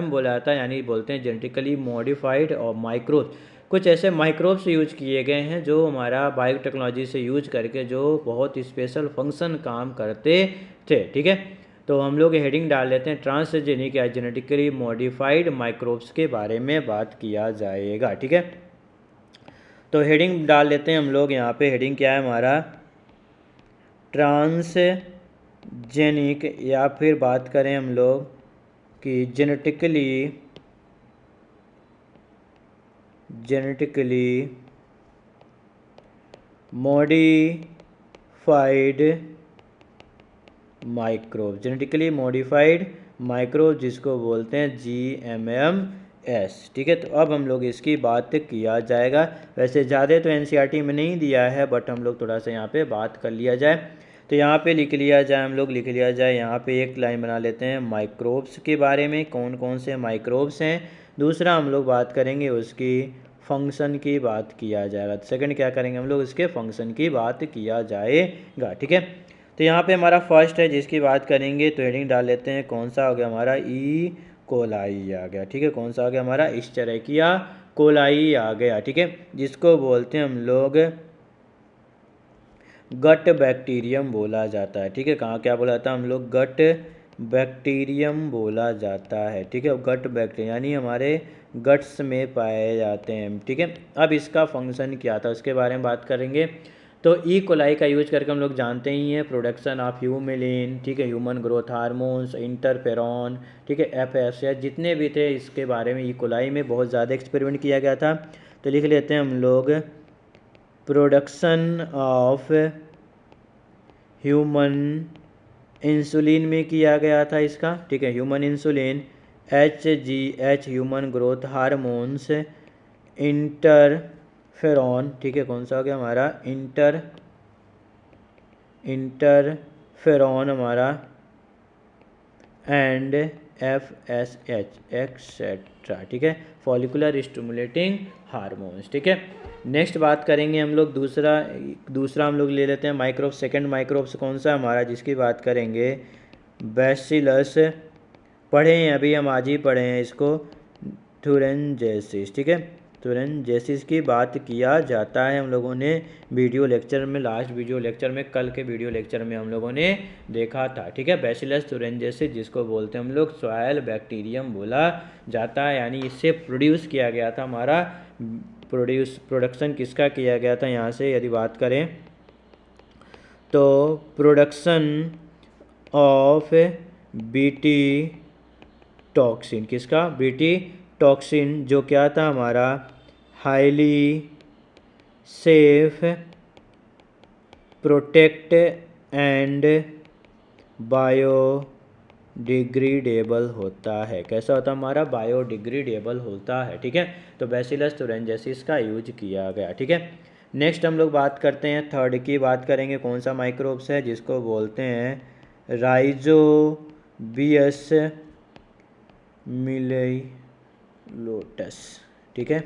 बोला जाता है, यानी बोलते हैं जेनेटिकली मॉडिफाइड और माइक्रोब्स। कुछ ऐसे माइक्रोब्स यूज किए गए हैं जो हमारा बायोटेक्नोलॉजी से यूज करके जो बहुत स्पेशल फंक्शन काम करते थे, ठीक है। तो हम लोग हेडिंग डाल लेते हैं ट्रांसजेनिक या जेनेटिकली मॉडिफाइड माइक्रोब्स के बारे में बात किया जाएगा, ठीक है। तो हेडिंग डाल लेते हैं हम लोग, यहाँ पे हेडिंग क्या है हमारा, ट्रांसजेनिक, या फिर बात करें हम लोग कि genetically modified microbe, genetically modified microbe जिसको बोलते हैं GMMS, ठीक है। तो अब हम लोग इसकी बात किया जाएगा। वैसे ज़्यादा तो NCERT में नहीं दिया है, बट हम लोग थोड़ा सा यहाँ पे बात कर लिया जाए। तो यहाँ पे लिख लिया जाए, हम लोग लिख लिया जाए, यहाँ पे एक लाइन बना लेते हैं माइक्रोब्स के बारे में, कौन कौन से माइक्रोब्स हैं। दूसरा हम लोग बात करेंगे उसकी फंक्शन की बात किया जाएगा। सेकंड क्या करेंगे हम लोग, इसके फंक्शन की बात किया जाएगा, ठीक है। तो यहाँ पे हमारा फर्स्ट है जिसकी बात करेंगे, तो हेडिंग डाल लेते हैं, कौन सा हो गया हमारा, ई कोलाई आ गया, ठीक है। कौन सा हो गया हमारा, इश्चरैकिया कोलाई आ गया, ठीक है, जिसको बोलते हैं हम लोग गट बैक्टीरियम बोला जाता है, ठीक है। कहाँ क्या बोला जाता है हम लोग, गट बैक्टीरियम बोला जाता है, ठीक है। गट बैक्टीरिया यानी हमारे गट्स में पाए जाते हैं, ठीक है। अब इसका फंक्शन क्या था उसके बारे में बात करेंगे। तो ई कोलाई का यूज करके हम लोग जानते ही हैं, प्रोडक्शन ऑफ ह्यूमिलिन, ठीक है, ह्यूमन ग्रोथ हार्मोन्स, इंटरफेरॉन, ठीक है, FSH, जितने भी थे इसके बारे में ई कोलाई में बहुत ज़्यादा एक्सपेरिमेंट किया गया था। तो लिख लेते हैं हम लोग, प्रोडक्शन ऑफ ह्यूमन इंसुलिन में किया गया था इसका, ठीक है, human insulin, HGH human growth hormones, interferon, ठीक है, कौन सा हो गया हमारा, इंटरफेरॉन हमारा, एंड FSH एक्सेट्रा, ठीक है, फॉलिकुलर स्टिमुलेटिंग हार्मोन्स, ठीक है। नेक्स्ट बात करेंगे हम लोग दूसरा हम लोग ले लेते हैं माइक्रोब। सेकंड माइक्रोब्स कौन सा हमारा जिसकी बात करेंगे, बैसिलस, पढ़े हैं अभी हम, आज ही पढ़े हैं इसको, थुरेंजेसिस, ठीक है, थुरेंजेसिस की बात किया जाता है हम लोगों ने वीडियो लेक्चर में, लास्ट वीडियो लेक्चर में, कल के वीडियो लेक्चर में हम लोगों ने देखा था, ठीक है। बैसिलस थुरेंजेसिस जिसको बोलते हैं हम लोग सॉयल बैक्टीरियम बोला जाता है, यानी इससे प्रोड्यूस किया गया था हमारा, प्रोडक्शन किसका किया गया था यहाँ से यदि बात करें तो प्रोडक्शन ऑफ बीटी टॉक्सिन, किसका, बीटी टॉक्सिन, जो क्या था हमारा highly safe, protect and biodegradable होता है। कैसा होता है हमारा? बायोडिग्रेडेबल होता है। ठीक है, तो बैसिलस तुरंजेसिस का यूज किया गया। ठीक है, नेक्स्ट हम लोग बात करते हैं, थर्ड की बात करेंगे। कौन सा माइक्रोब्स है? जिसको बोलते हैं राइजोबियस मिलेलोटस। ठीक है,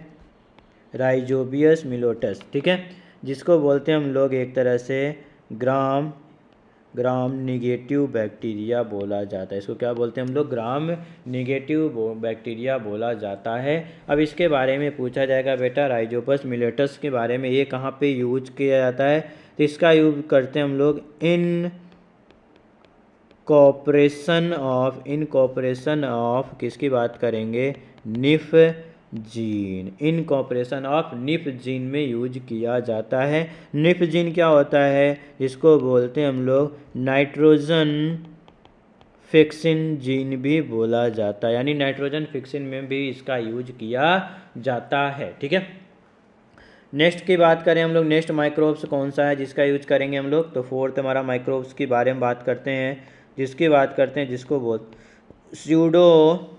राइजोबियस मिलोटस। ठीक है, जिसको बोलते हैं हम लोग एक तरह से ग्राम निगेटिव बैक्टीरिया बोला जाता है। इसको क्या बोलते हैं हम लोग? ग्राम निगेटिव बैक्टीरिया बोला जाता है। अब इसके बारे में पूछा जाएगा बेटा, राइजोबस मिलेटस के बारे में, ये कहाँ पे यूज किया जाता है? तो इसका यूज करते हैं हम लोग इन कॉपरेशन ऑफ किसकी बात करेंगे? Nif gene. Incorporation of nif gene में यूज किया जाता है। निफ जीन क्या होता है? जिसको बोलते हैं हम लोग नाइट्रोजन फिक्सिन जीन भी बोला जाता है, यानी नाइट्रोजन फिक्सिन में भी इसका यूज किया जाता है। ठीक है, नेक्स्ट की बात करें हम लोग, नेक्स्ट माइक्रोब्स कौन सा है जिसका यूज करेंगे हम लोग? तो फोर्थ हमारा माइक्रोब्स के बारे में बात करते हैं, जिसकी बात करते हैं, जिसको बोल स्यूडोमोनास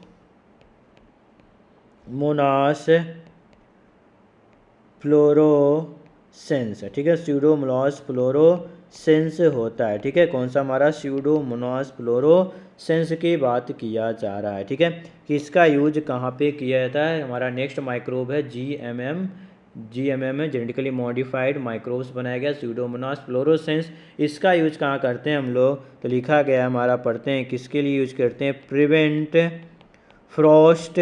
फ्लोरोसेंस। ठीक है, स्यूडोमोनास फ्लोरोसेंस होता है। ठीक है, कौन सा हमारा? स्यूडोमोनास फ्लोरोसेंस की बात किया जा रहा है। ठीक है, कि इसका यूज कहाँ पे किया जाता है? हमारा नेक्स्ट माइक्रोब है GMM है, जेनेटिकली मॉडिफाइड माइक्रोब्स बनाया गया, स्यूडोमोनास फ्लोरोसेंस। इसका यूज कहाँ करते हैं हम लोग? तो लिखा गया हमारा, पढ़ते हैं, किसके लिए यूज करते हैं? प्रिवेंट फ्रॉस्ट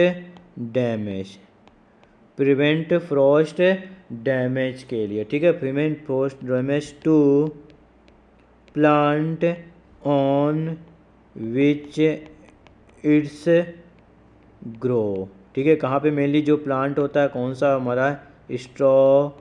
डैमेज के लिए। ठीक है, prevent frost damage to plant on which its grow. ठीक है, कहाँ पे मेनली जो प्लांट होता है, कौन सा हमारा? स्ट्रॉबेरीज।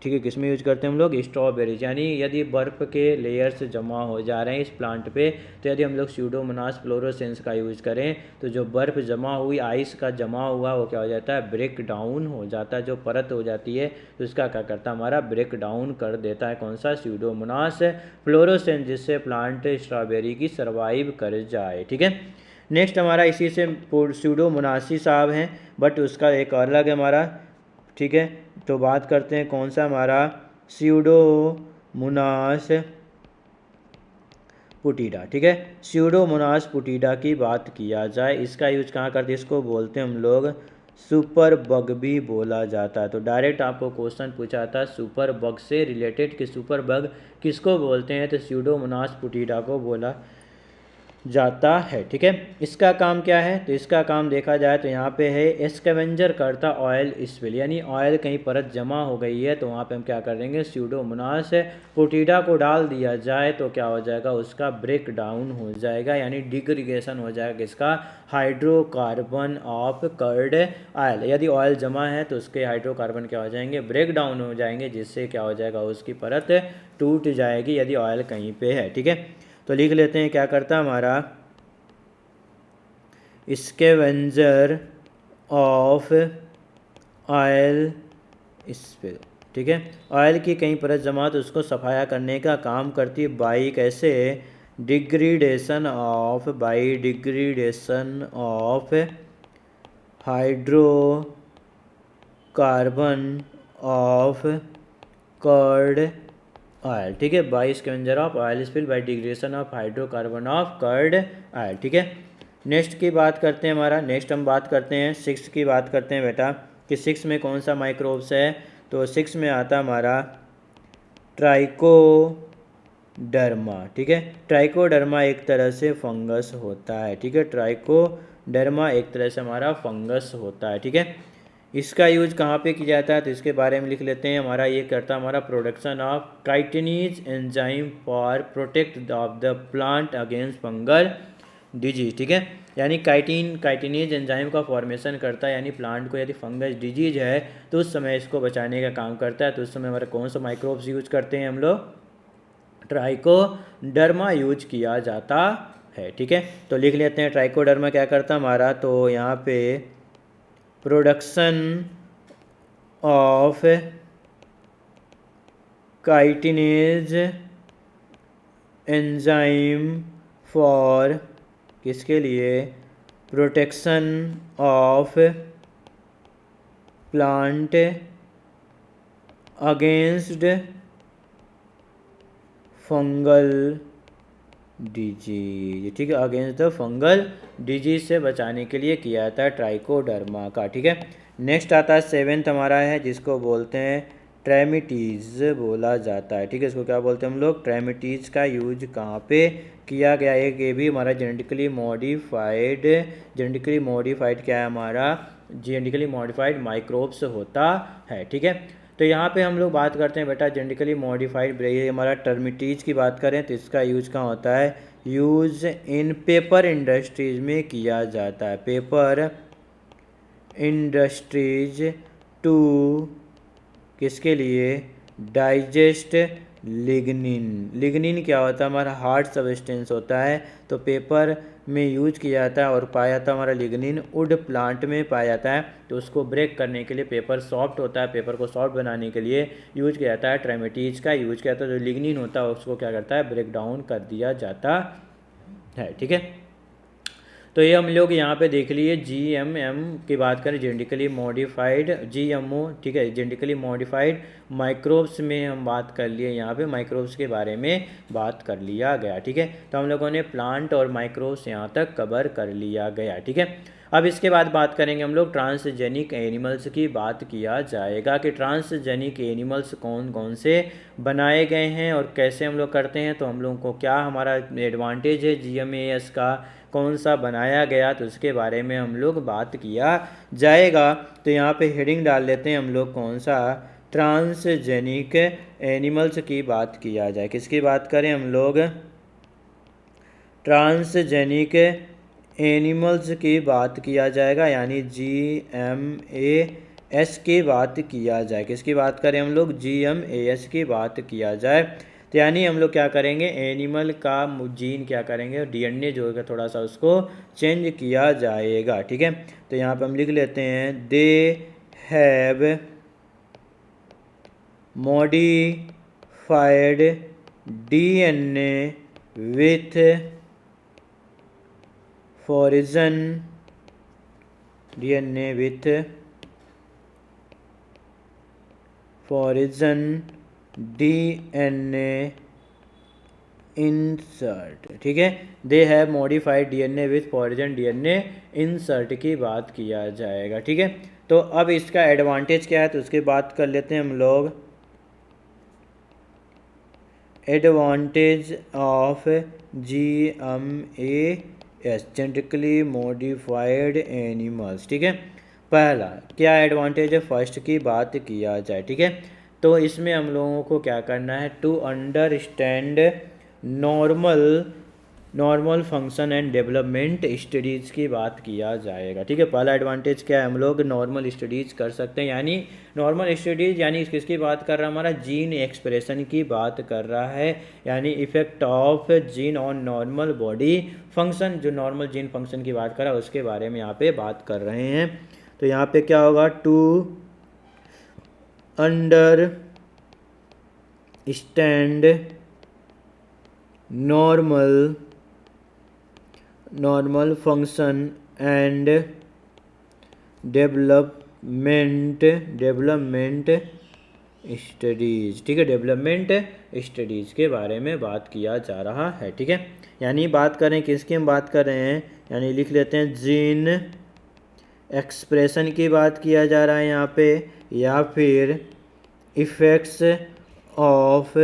ठीक है, किस में यूज करते हैं हम लोग? स्ट्रॉबेरीज। यानी यदि बर्फ़ के लेयर्स जमा हो जा रहे हैं इस प्लांट पे, तो यदि हम लोग स्यूडोमोनास फ्लोरोसेंस का यूज़ करें, तो जो बर्फ़ जमा हुई, आइस का जमा हुआ, वो क्या हो जाता है? ब्रेक डाउन हो जाता है। जो परत हो जाती है, तो इसका क्या करता है? हमारा ब्रेक डाउन कर देता है। कौन सा? स्यूडोमोनास फ्लोरोसेंस, जिससे प्लांट स्ट्रॉबेरी की सर्वाइव कर जाए। ठीक है, नेक्स्ट हमारा इसी से स्यूडोमोनासी साहब हैं, बट उसका एक अलग है हमारा। ठीक है, तो बात करते हैं कौन सा हमारा? स्यूडोमोनास पुटीडा। ठीक है, स्यूडोमोनास पुटीडा की बात किया जाए, इसका यूज कहाँ करते हैं? इसको बोलते हैं हम लोग सुपर बग भी बोला जाता है। तो डायरेक्ट आपको क्वेश्चन पूछा था सुपर बग से रिलेटेड कि सुपर बग किसको बोलते हैं? तो स्यूडोमोनास पुटीडा को बोला जाता है। ठीक है, इसका काम क्या है? तो इसका काम देखा जाए तो यहाँ पे है स्कैवेंजर करता ऑयल स्पिल, यानी ऑयल कहीं परत जमा हो गई है, तो वहाँ पे हम क्या करेंगे? स्यूडोमोनास पुटीडा को डाल दिया जाए, तो क्या हो जाएगा? उसका ब्रेक डाउन हो जाएगा, यानी डिग्रीगेशन हो जाएगा। इसका हाइड्रोकार्बन ऑफ कर्ड ऑयल, यदि ऑयल जमा है तो उसके हाइड्रोकार्बन क्या हो जाएंगे? ब्रेक डाउन हो जाएंगे, जिससे क्या हो जाएगा? उसकी परत टूट जाएगी यदि ऑयल कहीं पे है। ठीक है, तो लिख लेते हैं, क्या करता हमारा? Scavenger of oil spill. ठीक है, ऑयल की कहीं परत जमा तो उसको सफाया करने का काम करती है बाई कैसे? Degradation of hydrocarbon of crude oil. ठीक है, by scavenger of oil spill by degradation of hydrocarbon of crude oil. ठीक है, नेक्स्ट की बात करते हैं हमारा, नेक्स्ट हम बात करते हैं सिक्स की बात करते हैं बेटा, कि सिक्स में कौन सा माइक्रोब्स है? तो सिक्स में आता हमारा ट्राइकोडर्मा। ठीक है, ट्राइकोडर्मा एक तरह से फंगस होता है। ठीक है, ट्राइकोडर्मा एक तरह से हमारा फंगस होता है। ठीक है, इसका यूज कहाँ पे किया जाता है? तो इसके बारे में लिख लेते हैं। हमारा ये करता है हमारा production of chitinase enzyme for protect of the plant against fungal disease. ठीक है, यानी काइटिनीज एंजाइम का फॉर्मेशन करता है, यानी प्लांट को यदि फंगस डिजीज है तो उस समय इसको बचाने का काम करता है। तो उस समय हमारा कौन सा माइक्रोब्स यूज करते हैं हम लोग? ट्राइकोडर्मा यूज किया जाता है। ठीक है, तो लिख लेते हैं ट्राइकोडर्मा क्या करता हमारा? तो यहाँ पे production of chitinase enzyme for किसके लिए, protection of plant against fungal disease, ठीक है, अगेंस्ट द फंगल डिजीज से बचाने के लिए किया जाता है ट्राइकोडर्मा का, ठीक है। नेक्स्ट आता है 7th हमारा है, जिसको बोलते हैं ट्रेमिटीज बोला जाता है, ठीक है। इसको क्या बोलते हैं हम लोग, ट्रेमिटीज का यूज कहाँ पे किया गया है, ये भी हमारा जेनेटिकली मॉडिफाइड क्या है हमारा, जेनेटिकली मॉडिफाइड माइक्रोब्स होता है, ठीक है। तो यहाँ पे हम लोग बात करते हैं बेटा जेनेटिकली मॉडिफाइड, ये हमारा टर्मिटीज की बात करें तो इसका यूज कहाँ होता है, यूज इन पेपर इंडस्ट्रीज में किया जाता है, पेपर इंडस्ट्रीज टू किसके लिए, डाइजेस्ट लिग्निन क्या होता है, हमारा हार्ड सब्सटेंस होता है, तो पेपर में यूज किया जाता है और पाया जाता है हमारा लिग्निन वुड प्लांट में पाया जाता है, तो उसको ब्रेक करने के लिए, पेपर सॉफ्ट होता है, पेपर को सॉफ्ट बनाने के लिए यूज किया जाता है ट्रेमेटीज का यूज किया जाता है, जो लिग्निन होता है उसको क्या करता है, ब्रेक डाउन कर दिया जाता है, ठीक है। तो ये हम लोग यहाँ पे देख लिए GMM की बात करें, जेनेटिकली मॉडिफाइड GMO, ठीक है, जेनेटिकली मॉडिफाइड माइक्रोब्स में हम बात कर लिए, यहाँ पे माइक्रोब्स के बारे में बात कर लिया गया, ठीक है। तो हम लोगों ने प्लांट और माइक्रोब्स यहाँ तक कवर कर लिया गया, ठीक है। अब इसके बाद बात करेंगे हम लोग ट्रांसजेनिक एनिमल्स की, बात किया जाएगा कि ट्रांसजेनिक एनिमल्स कौन कौन से बनाए गए हैं और कैसे हम लोग करते हैं, तो हम लोगों को क्या हमारा एडवांटेज है GMAS का, कौन सा बनाया गया, तो उसके बारे में हम लोग बात किया जाएगा। तो यहाँ पे हेडिंग डाल लेते हैं हम लोग, कौन सा, ट्रांसजेनिक एनिमल्स की बात किया जाए, किसकी बात करें हम लोग, ट्रांसजेनिक एनिमल्स की बात किया जाएगा, यानी GMAS की बात किया जाए, किसकी बात करें हम लोग, GMAS की बात किया जाए, तो यानी हम लोग क्या करेंगे, एनिमल का जीन क्या करेंगे, DNA जो है थोड़ा सा उसको चेंज किया जाएगा, ठीक है। तो यहाँ पे हम लिख लेते हैं, they have modified DNA with foreign DNA with foreign DNA insert, ठीक है, they have modified DNA with foreign DNA insert की बात किया जाएगा, ठीक है। तो अब इसका एडवांटेज क्या है, तो उसकी बात कर लेते हैं हम लोग, advantage of GMAS genetically modified animals, ठीक है। पहला क्या एडवांटेज है, फर्स्ट की बात किया जाए, ठीक है। तो इसमें हम लोगों को क्या करना है, to understand normal function and development studies की बात किया जाएगा, ठीक है। पहला एडवांटेज क्या है, हम लोग नॉर्मल स्टडीज़ कर सकते हैं, यानी नॉर्मल स्टडीज़ यानी किसकी बात कर रहा है, हमारा जीन एक्सप्रेशन की बात कर रहा है, यानी effect of gene on normal body function, जो नॉर्मल जीन फंक्शन की बात कर रहा है उसके बारे में यहाँ पे बात कर रहे हैं। तो यहाँ पे क्या होगा, to understand normal function and development studies, ठीक है, डेवलपमेंट स्टडीज़ के बारे में बात किया जा रहा है, ठीक है। यानी बात करें किसकी हम बात कर रहे हैं, यानी लिख लेते हैं जीन एक्सप्रेशन की बात किया जा रहा है यहाँ पे, या फिर इफ़ेक्ट्स ऑफ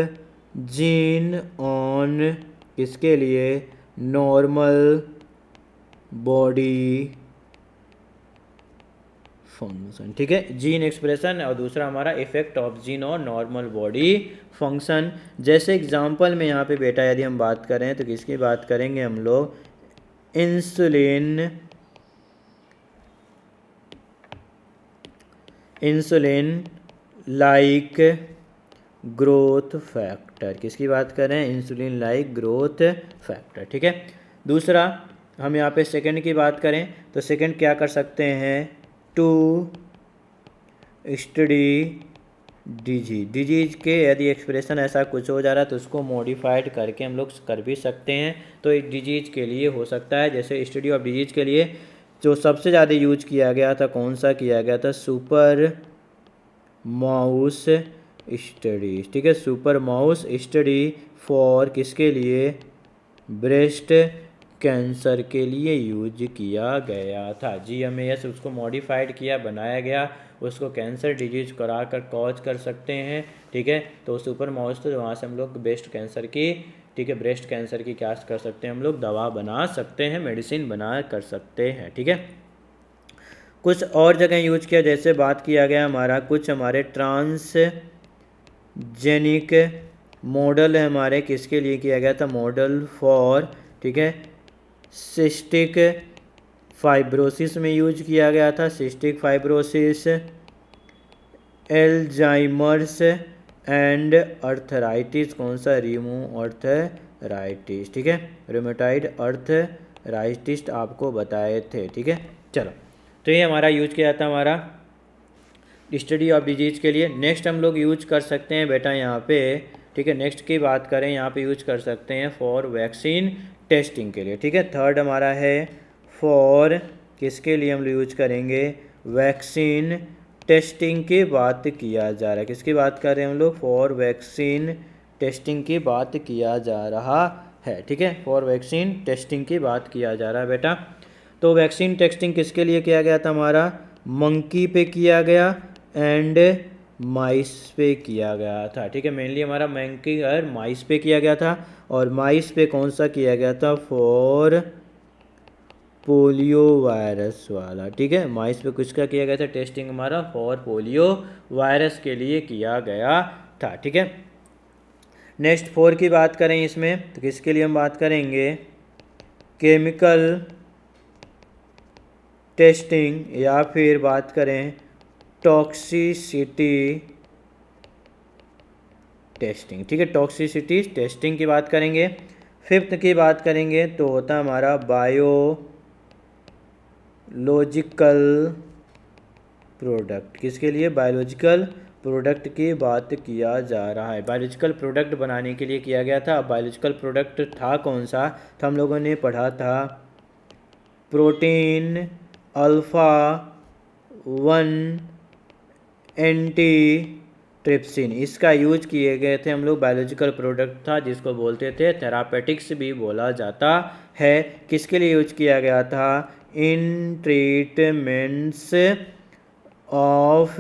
जीन ऑन किसके लिए, नॉर्मल बॉडी फंक्शन, ठीक है, जीन एक्सप्रेशन, और दूसरा हमारा इफेक्ट ऑफ जीन और नॉर्मल बॉडी फंक्शन। जैसे एग्जांपल में यहाँ पे बेटा यदि हम बात करें तो किसकी बात करेंगे हम लोग, इंसुलिन लाइक ग्रोथ फैक्टर, किसकी बात करें, इंसुलिन लाइक ग्रोथ फैक्टर, ठीक है। दूसरा हम यहाँ पे सेकंड की बात करें तो सेकंड क्या कर सकते हैं, टू स्टडी डिजीज के यदि एक्सप्रेशन ऐसा कुछ हो जा रहा है तो उसको मॉडिफाइड करके हम लोग कर भी सकते हैं। तो एक डिजीज के लिए हो सकता है, जैसे स्टडी ऑफ डिजीज के लिए जो सबसे ज़्यादा यूज किया गया था, कौन सा किया गया था, सुपर माउस स्टडी। ठीक है, सुपर माउस स्टडी फॉर किसके लिए, ब्रेस्ट कैंसर के लिए यूज किया गया था। GMAS उसको मॉडिफाइड किया, बनाया गया, उसको कैंसर डिजीज करा कर कॉज कर सकते हैं। ठीक है, तो सुपर माउस तो वहाँ से हम लोग ब्रेस्ट कैंसर की, ठीक है, ब्रेस्ट कैंसर की क्या कर सकते हैं हम लोग, दवा बना सकते हैं, मेडिसिन बना कर सकते हैं। ठीक है, कुछ और जगह यूज किया, जैसे बात किया गया हमारा कुछ हमारे ट्रांसजेनिक मॉडल है हमारे, किसके लिए किया गया था, मॉडल फॉर, ठीक है, सिस्टिक फाइब्रोसिस में यूज किया गया था। Cystic fibrosis, Alzheimer's and arthritis, कौन सा, रीमो अर्थराइटिस। ठीक है, रूमेटॉइड अर्थराइटिस आपको बताए थे। ठीक है, चलो, तो ये हमारा यूज किया था हमारा स्टडी ऑफ डिजीज के लिए। नेक्स्ट हम लोग यूज कर सकते हैं बेटा यहाँ पे, ठीक है, नेक्स्ट की बात करें यहाँ पे यूज कर सकते हैं फॉर वैक्सीन टेस्टिंग के लिए। ठीक है, थर्ड हमारा है फॉर, किसके लिए हम यूज करेंगे, वैक्सीन टेस्टिंग की बात किया जा रहा है। किसकी बात कर रहे हैं हम लोग, फॉर वैक्सीन टेस्टिंग की बात किया जा रहा है। ठीक है, फॉर वैक्सीन टेस्टिंग की बात किया जा रहा है बेटा। तो वैक्सीन टेस्टिंग किसके लिए किया गया था हमारा, मंकी पे किया गया एंड माइस पे किया गया था। ठीक है, मेनली हमारा मंकी और माइस पे किया गया था, और माइस पे कौन सा किया गया था, फॉर पोलियो वायरस वाला। ठीक है, माइस पे कुछ का किया गया था टेस्टिंग हमारा, फॉर पोलियो वायरस के लिए किया गया था। ठीक है, नेक्स्ट 4 की बात करें इसमें, तो किसके लिए हम बात करेंगे, केमिकल टेस्टिंग, या फिर बात करें टॉक्सिसिटी टेस्टिंग। ठीक है, टॉक्सिसिटी टेस्टिंग की बात करेंगे। 5th की बात करेंगे तो होता हमारा बायोलॉजिकल प्रोडक्ट। किसके लिए, बायोलॉजिकल प्रोडक्ट की बात किया जा रहा है, बायोलॉजिकल प्रोडक्ट बनाने के लिए किया गया था। बायोलॉजिकल प्रोडक्ट था कौन सा, तो हम लोगों ने पढ़ा था प्रोटीन अल्फा 1 एंटी ट्रिप्सिन, इसका यूज किए गए थे हम लोग, बायोलॉजिकल प्रोडक्ट था जिसको बोलते थे थेरापेटिक्स भी बोला जाता है। किसके लिए यूज किया गया था, इन ट्रीटमेंट्स ऑफ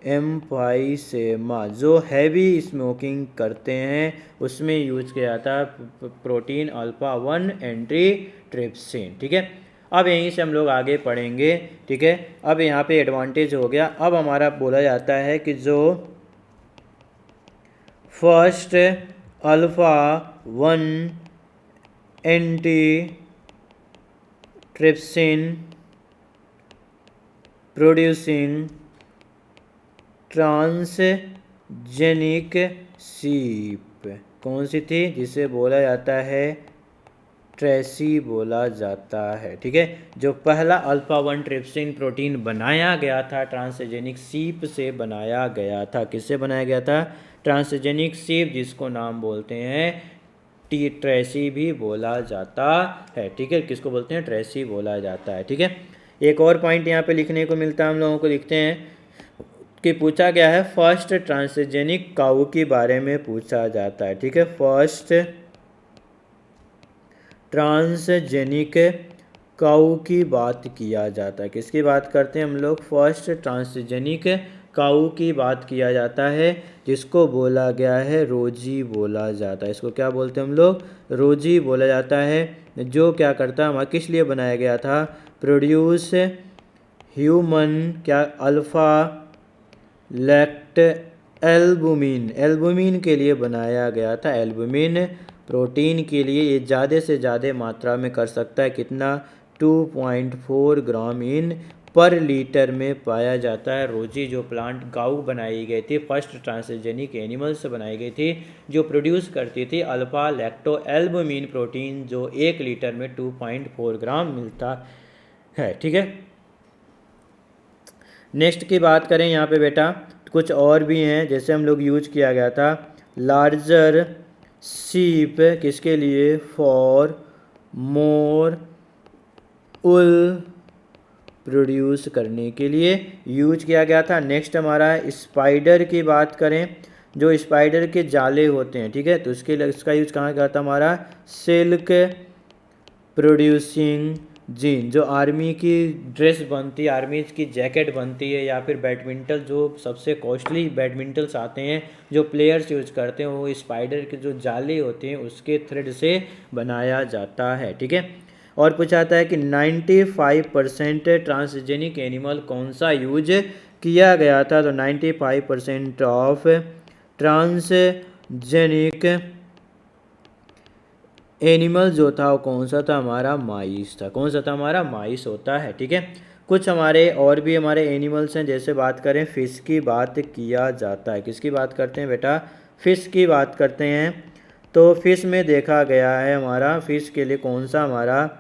एम्फाइसेमा, जो हैवी स्मोकिंग करते हैं उसमें यूज किया था प्रोटीन अल्फा 1 एंटी ट्रिप्सिन। ठीक है, अब यहीं से हम लोग आगे पढ़ेंगे। ठीक है, अब यहाँ पे एडवांटेज हो गया। अब हमारा बोला जाता है कि जो first alpha 1 anti trypsin producing transgenic सीप, कौन सी थी, जिसे बोला जाता है ट्रेसी बोला जाता है। ठीक है, जो पहला अल्फा 1 ट्रिप्सिन प्रोटीन बनाया गया था ट्रांसजेनिक सीप से बनाया गया था। किससे बनाया गया था, ट्रांसजेनिक सीप, जिसको नाम बोलते हैं ट्रेसी भी बोला जाता है। ठीक है, किसको बोलते हैं, ट्रेसी बोला जाता है। ठीक है, एक और पॉइंट यहाँ पे लिखने को मिलता है हम लोगों को, लिखते हैं कि पूछा गया है फर्स्ट ट्रांसजेनिक काऊ के बारे में पूछा जाता है। ठीक है, फर्स्ट ट्रांसजेनिक काऊ की बात किया जाता है। किसकी बात करते हैं हम लोग, फर्स्ट ट्रांसजेनिक काऊ की बात किया जाता है, जिसको बोला गया है रोजी बोला जाता है। इसको क्या बोलते हैं हम लोग, रोजी बोला जाता है। जो क्या करता है, किस लिए बनाया गया था, प्रोड्यूस ह्यूमन क्या अल्फा लैक्ट एल्बुमिन, एल्बुमिन के लिए बनाया गया था। एल्बुमिन प्रोटीन के लिए ये ज़्यादा से ज़्यादा मात्रा में कर सकता है, कितना, 2.4 ग्राम इन पर लीटर में पाया जाता है। रोजी जो प्लांट काऊ बनाई गई थी, फर्स्ट ट्रांसजेनिक एनिमल से बनाई गई थी, जो प्रोड्यूस करती थी अल्फा लैक्टो एल्बुमिन प्रोटीन, जो 1 लीटर में 2.4 ग्राम मिलता है। ठीक है, नेक्स्ट की बात करें यहाँ पे बेटा, कुछ और भी हैं, जैसे हम लोग यूज किया गया था लार्जर शीप, किसके लिए, फॉर मोर उल प्रोड्यूस करने के लिए यूज किया गया था। नेक्स्ट हमारा स्पाइडर की बात करें, जो स्पाइडर के जाले होते हैं, ठीक है, तो उसके लिए इसका यूज कहाँ किया था हमारा, सिल्क प्रोड्यूसिंग जीन, जो आर्मी की ड्रेस बनती है, आर्मी की जैकेट बनती है, या फिर बैडमिंटन, जो सबसे कॉस्टली बैडमिंटन्स आते हैं जो प्लेयर्स यूज करते हैं, वो स्पाइडर के जो जाले होते हैं उसके थ्रेड से बनाया जाता है, ठीक है। और पूछा जाता है कि 95% ट्रांसजेनिक एनिमल कौन सा यूज किया गया था, तो 95% ऑफ ट्रांसजेनिक एनिमल जो था वो कौन सा था, हमारा माइस था। कौन सा था, हमारा माइस होता है, ठीक है। कुछ हमारे और भी हमारे एनिमल्स हैं, जैसे बात करें फिश की बात किया जाता है, किसकी बात करते हैं बेटा, फिश की बात करते हैं। तो फिश में देखा गया है हमारा, फिश के लिए कौन सा हमारा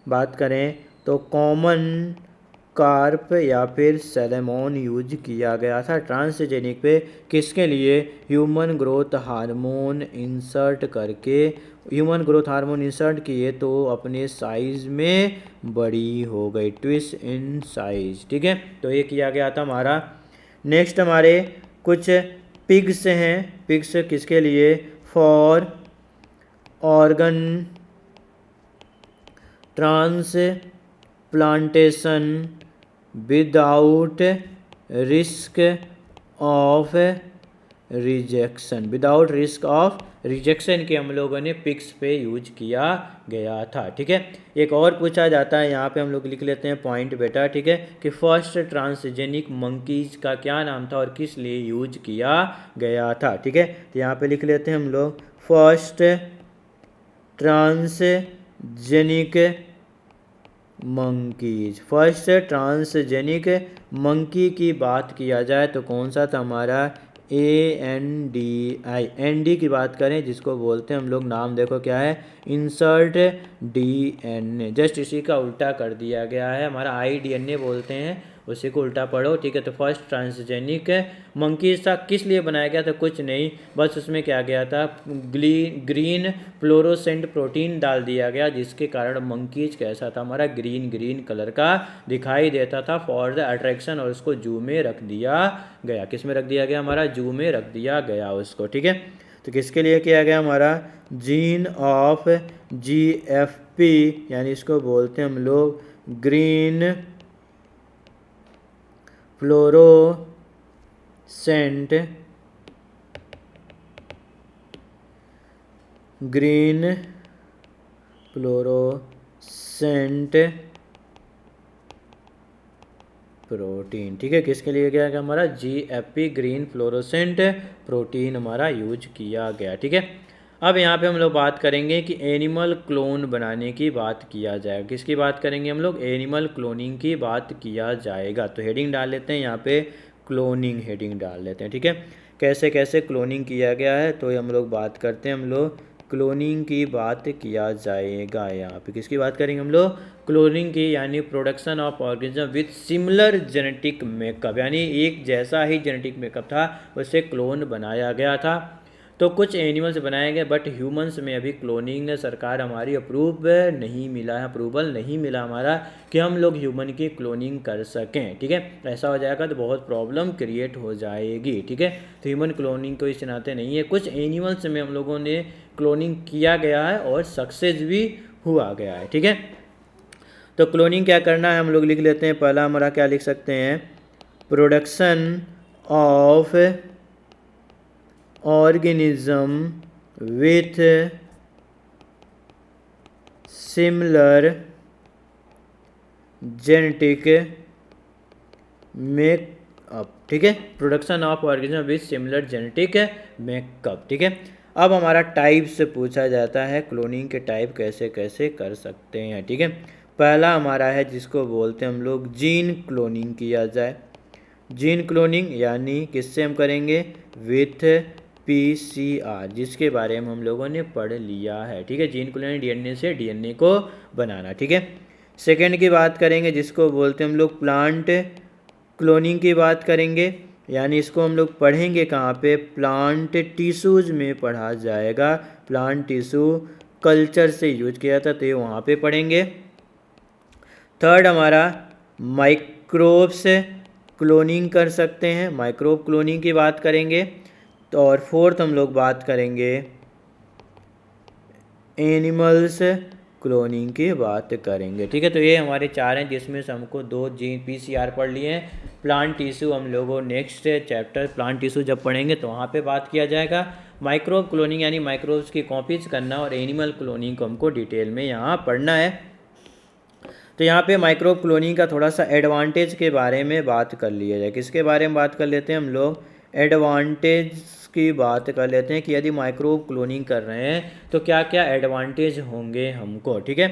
बात करें तो कॉमन कार्प या फिर सैलमोन यूज किया गया था ट्रांसजेनिक पे, किसके लिए, ह्यूमन ग्रोथ हार्मोन इंसर्ट करके, ह्यूमन ग्रोथ हार्मोन इंसर्ट किए तो अपने साइज में बड़ी हो गई, ट्विस्ट इन साइज, ठीक है, तो ये किया गया था हमारा। नेक्स्ट हमारे कुछ पिग्स हैं, पिग्स किसके लिए, for organ transplantation without risk of rejection, without risk of rejection के हम लोगों ने पिग्स पे यूज किया गया था, ठीक है। एक और पूछा जाता है, यहाँ पे हम लोग लिख लेते हैं पॉइंट बेटा, ठीक है, कि फर्स्ट ट्रांसजेनिक मंकीज का क्या नाम था और किस लिए यूज किया गया था, ठीक है। तो यहाँ पे लिख लेते हैं हम लोग first transgenic monkeys, first transgenic monkey की बात किया जाए तो कौन सा था हमारा, ANDI, एनडी की बात करें जिसको बोलते हैं हम लोग, नाम देखो क्या है, इंसर्ट DNA, जस्ट इसी का उल्टा कर दिया गया है, हमारा IDNA बोलते हैं, उसी को उल्टा पढ़ो, ठीक है। तो फर्स्ट ट्रांसजेनिक मंकीज था, किस लिए बनाया गया था, कुछ नहीं, बस उसमें क्या गया था, ग्रीन फ्लोरोसेंट प्रोटीन डाल दिया गया, जिसके कारण मंकीज कैसा था हमारा, ग्रीन ग्रीन कलर का दिखाई देता था फॉर द अट्रैक्शन, और उसको जू में रख दिया गया, किस में रख दिया गया, हमारा जू में रख दिया गया उसको, ठीक है। तो किसके लिए किया गया हमारा, जीन ऑफ GFP, यानी इसको बोलते हैं हम लोग green fluorescent, green fluorescent protein, ठीक है, किसके लिए गया हमारा, GFP ग्रीन फ्लोरोसेंट प्रोटीन हमारा यूज किया गया, ठीक है। अब यहाँ पे हम लोग बात करेंगे कि एनिमल क्लोन बनाने की बात किया जाएगा, किसकी बात करेंगे हम लोग, एनिमल क्लोनिंग की बात किया जाएगा। तो हेडिंग डाल लेते हैं यहाँ पे, क्लोनिंग हेडिंग डाल लेते हैं, ठीक है। कैसे कैसे क्लोनिंग किया गया है तो हम लोग बात करते हैं, हम लोग क्लोनिंग की बात किया जाएगा। यहाँ पे किसकी बात करेंगे हम लोग, क्लोनिंग की, यानी production of organism with similar genetic makeup, यानी एक जैसा ही जेनेटिक मेकअप था उससे क्लोन बनाया गया था। तो कुछ एनिमल्स बनाए गए, बट ह्यूमंस में अभी क्लोनिंग सरकार हमारी अप्रूवल नहीं मिला हमारा कि हम लोग ह्यूमन की क्लोनिंग कर सकें, ठीक है। ऐसा हो जाएगा तो बहुत प्रॉब्लम क्रिएट हो जाएगी, ठीक है। तो ह्यूमन क्लोनिंग को इस नाते नहीं है, कुछ एनिमल्स में हम लोगों ने क्लोनिंग किया गया है और सक्सेस भी हुआ गया है, ठीक है। तो क्लोनिंग क्या करना है हम लोग लिख लेते हैं, पहला हमारा क्या लिख सकते हैं, production of organism with similar genetic makeup, ठीक है, production of organism with similar genetic makeup, ठीक है। अब हमारा टाइप से पूछा जाता है, क्लोनिंग के टाइप कैसे कैसे कर सकते हैं, ठीक है। पहला हमारा है जिसको बोलते हैं हम लोग जीन क्लोनिंग किया जाए, जीन क्लोनिंग यानी किससे हम करेंगे, विथ PCR, जिसके बारे में हम लोगों ने पढ़ लिया है, ठीक है। जीन क्लोनिंग DNA से DNA को बनाना, ठीक है। सेकेंड की बात करेंगे जिसको बोलते हैं हम लोग प्लांट क्लोनिंग की बात करेंगे, यानी इसको हम लोग पढ़ेंगे कहाँ पे, प्लांट टिश्यूज़ में पढ़ा जाएगा। प्लांट टिश्यू कल्चर से यूज किया जाता तो ये वहाँ पे पढ़ेंगे। थर्ड हमारा माइक्रोब्स क्लोनिंग कर सकते हैं, माइक्रोब क्लोनिंग की बात करेंगे। तो और फोर्थ हम लोग बात करेंगे एनिमल्स क्लोनिंग की बात करेंगे। ठीक है, तो ये हमारे चार हैं जिसमें से हमको 2 GPCR पढ़ लिए हैं। प्लांट टिश्यू हम लोगों नेक्स्ट चैप्टर प्लांट टिश्यू जब पढ़ेंगे तो वहाँ पे बात किया जाएगा। माइक्रोब क्लोनिंग यानी माइक्रोब्स की कॉपीज करना, और एनिमल क्लोनिंग को हमको डिटेल में यहाँ पढ़ना है। तो यहाँ पे माइक्रोब क्लोनिंग का थोड़ा सा एडवांटेज के बारे में बात कर लिया जाए। किसके बारे में बात कर लेते हैं हम लोग, एडवांटेज की बात कर लेते हैं कि यदि माइक्रोब क्लोनिंग कर रहे हैं तो क्या क्या एडवांटेज होंगे हमको। ठीक है,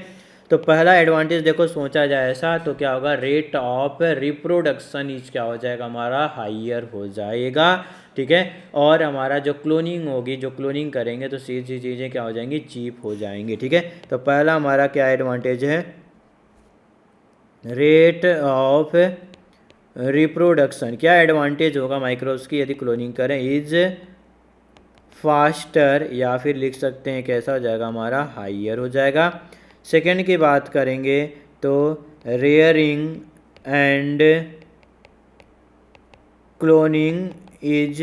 तो पहला एडवांटेज देखो सोचा जाए ऐसा तो क्या होगा, रेट ऑफ रिप्रोडक्शन इज क्या हो जाएगा हमारा, हाइयर हो जाएगा। ठीक है, और हमारा जो क्लोनिंग होगी, जो क्लोनिंग करेंगे तो सीधी चीज़ें क्या हो जाएंगी, चीप हो जाएंगी। ठीक है, तो पहला हमारा क्या एडवांटेज है, रेट ऑफ रिप्रोडक्शन। क्या एडवांटेज होगा माइक्रोब्स की यदि क्लोनिंग करें, इज फास्टर, या फिर लिख सकते हैं कैसा हो जाएगा हमारा, हाइयर हो जाएगा। सेकेंड की बात करेंगे तो rearing and cloning is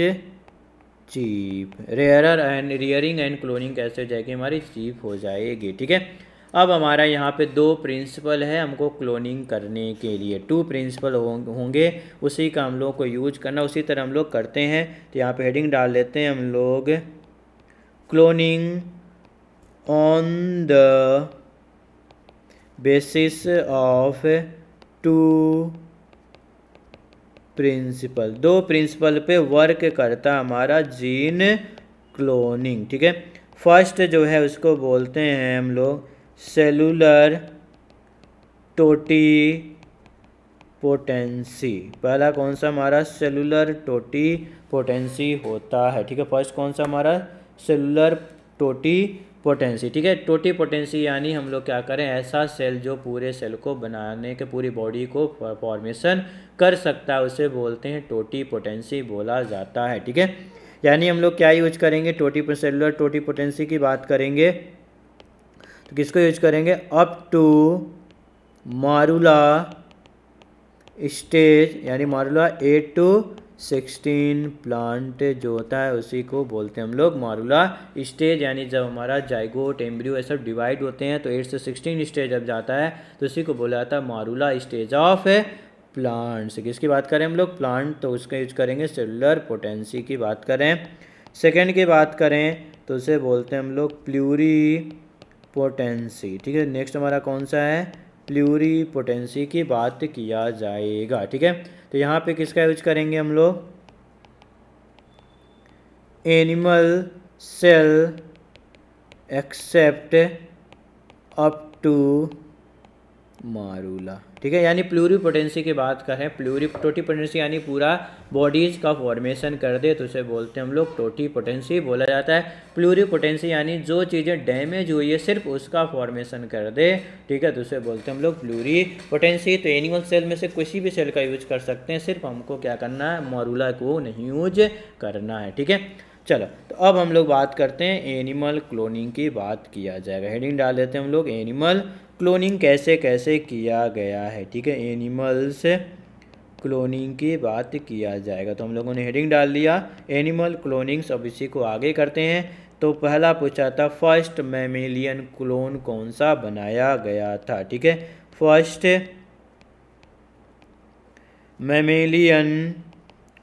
cheap, rearer and rearing and cloning कैसे हो जाएगी हमारी, चीप हो जाएगी। ठीक है, अब हमारा यहाँ पे 2 प्रिंसिपल है हमको क्लोनिंग करने के लिए, 2 प्रिंसिपल होंगे, उसी का हम लोग को यूज करना, उसी तरह हम लोग करते हैं। तो यहाँ पे हेडिंग डाल देते हैं हम लोग, cloning on the basis of 2 principle, 2 principle पे वर्क करता हमारा जीन क्लोनिंग। ठीक है, फर्स्ट जो है उसको बोलते हैं हम लोग सेलुलर टोटी पोटेंसी। पहला कौन सा हमारा, सेलुलर टोटी पोटेंसी होता है। ठीक है, फर्स्ट कौन सा हमारा, सेलुलर टोटी पोटेंसी। ठीक है, टोटी पोटेंसी यानी हम लोग क्या करें, ऐसा सेल जो पूरे सेल को बनाने के, पूरी बॉडी को फॉर्मेशन कर सकता है, उसे बोलते हैं टोटी पोटेंसी बोला जाता है। ठीक है, यानी हम लोग क्या यूज करेंगे, सेलुलर टोटी पोटेंसी की बात करेंगे तो किसको यूज करेंगे, अप टू मारुला स्टेज, यानी मारुला 8 to 16 प्लांट जो होता है उसी को बोलते हैं हम लोग मारुला स्टेज। यानी जब हमारा जाइगोट एम्ब्रियो ये सब डिवाइड होते हैं तो 8 से 16 स्टेज जब जाता है तो उसी को बोला जाता है मारुला स्टेज ऑफ प्लांट्स। किसकी बात करें हम लोग, प्लांट, तो उसका यूज करेंगे सेलुलर पोटेंसी की बात करें। सेकेंड की बात करें तो उसे बोलते हैं हम लोग प्लूरी पोटेंसी। ठीक है, नेक्स्ट हमारा कौन सा है, प्लूरी पोटेंसी की बात किया जाएगा। ठीक है, तो यहाँ पे किसका यूज करेंगे हम लोग, animal cell except up to मारूला। ठीक है, यानी प्लूरीपोटेंसी की बात करें, टोटीपोटेंसी यानी पूरा बॉडीज का फॉर्मेशन कर दे तो उसे बोलते हैं हम लोग टोटीपोटेंसी बोला जाता है। प्लूरीपोटेंसी यानी जो चीज़ें डैमेज हुई है सिर्फ उसका फॉर्मेशन कर दे, ठीक है, तो उसे बोलते हैं हम लोग प्लूरीपोटेंसी। तो एनिमल सेल में से किसी भी सेल का यूज कर सकते हैं, सिर्फ हमको क्या करना है, मारूला को नहीं यूज करना है। ठीक है, चलो तो अब हम लोग बात करते हैं एनिमल क्लोनिंग की बात किया जाएगा। हेडिंग डाल देते हैं हम लोग, एनिमल क्लोनिंग कैसे कैसे किया गया है। ठीक है, एनिमल्स क्लोनिंग की बात किया जाएगा। तो हम लोगों ने हेडिंग डाल लिया एनिमल क्लोनिंग। अब इसी को आगे करते हैं। तो पहला पूछा था फर्स्ट मैमेलियन क्लोन कौन सा बनाया गया था। ठीक है, फर्स्ट मैमेलियन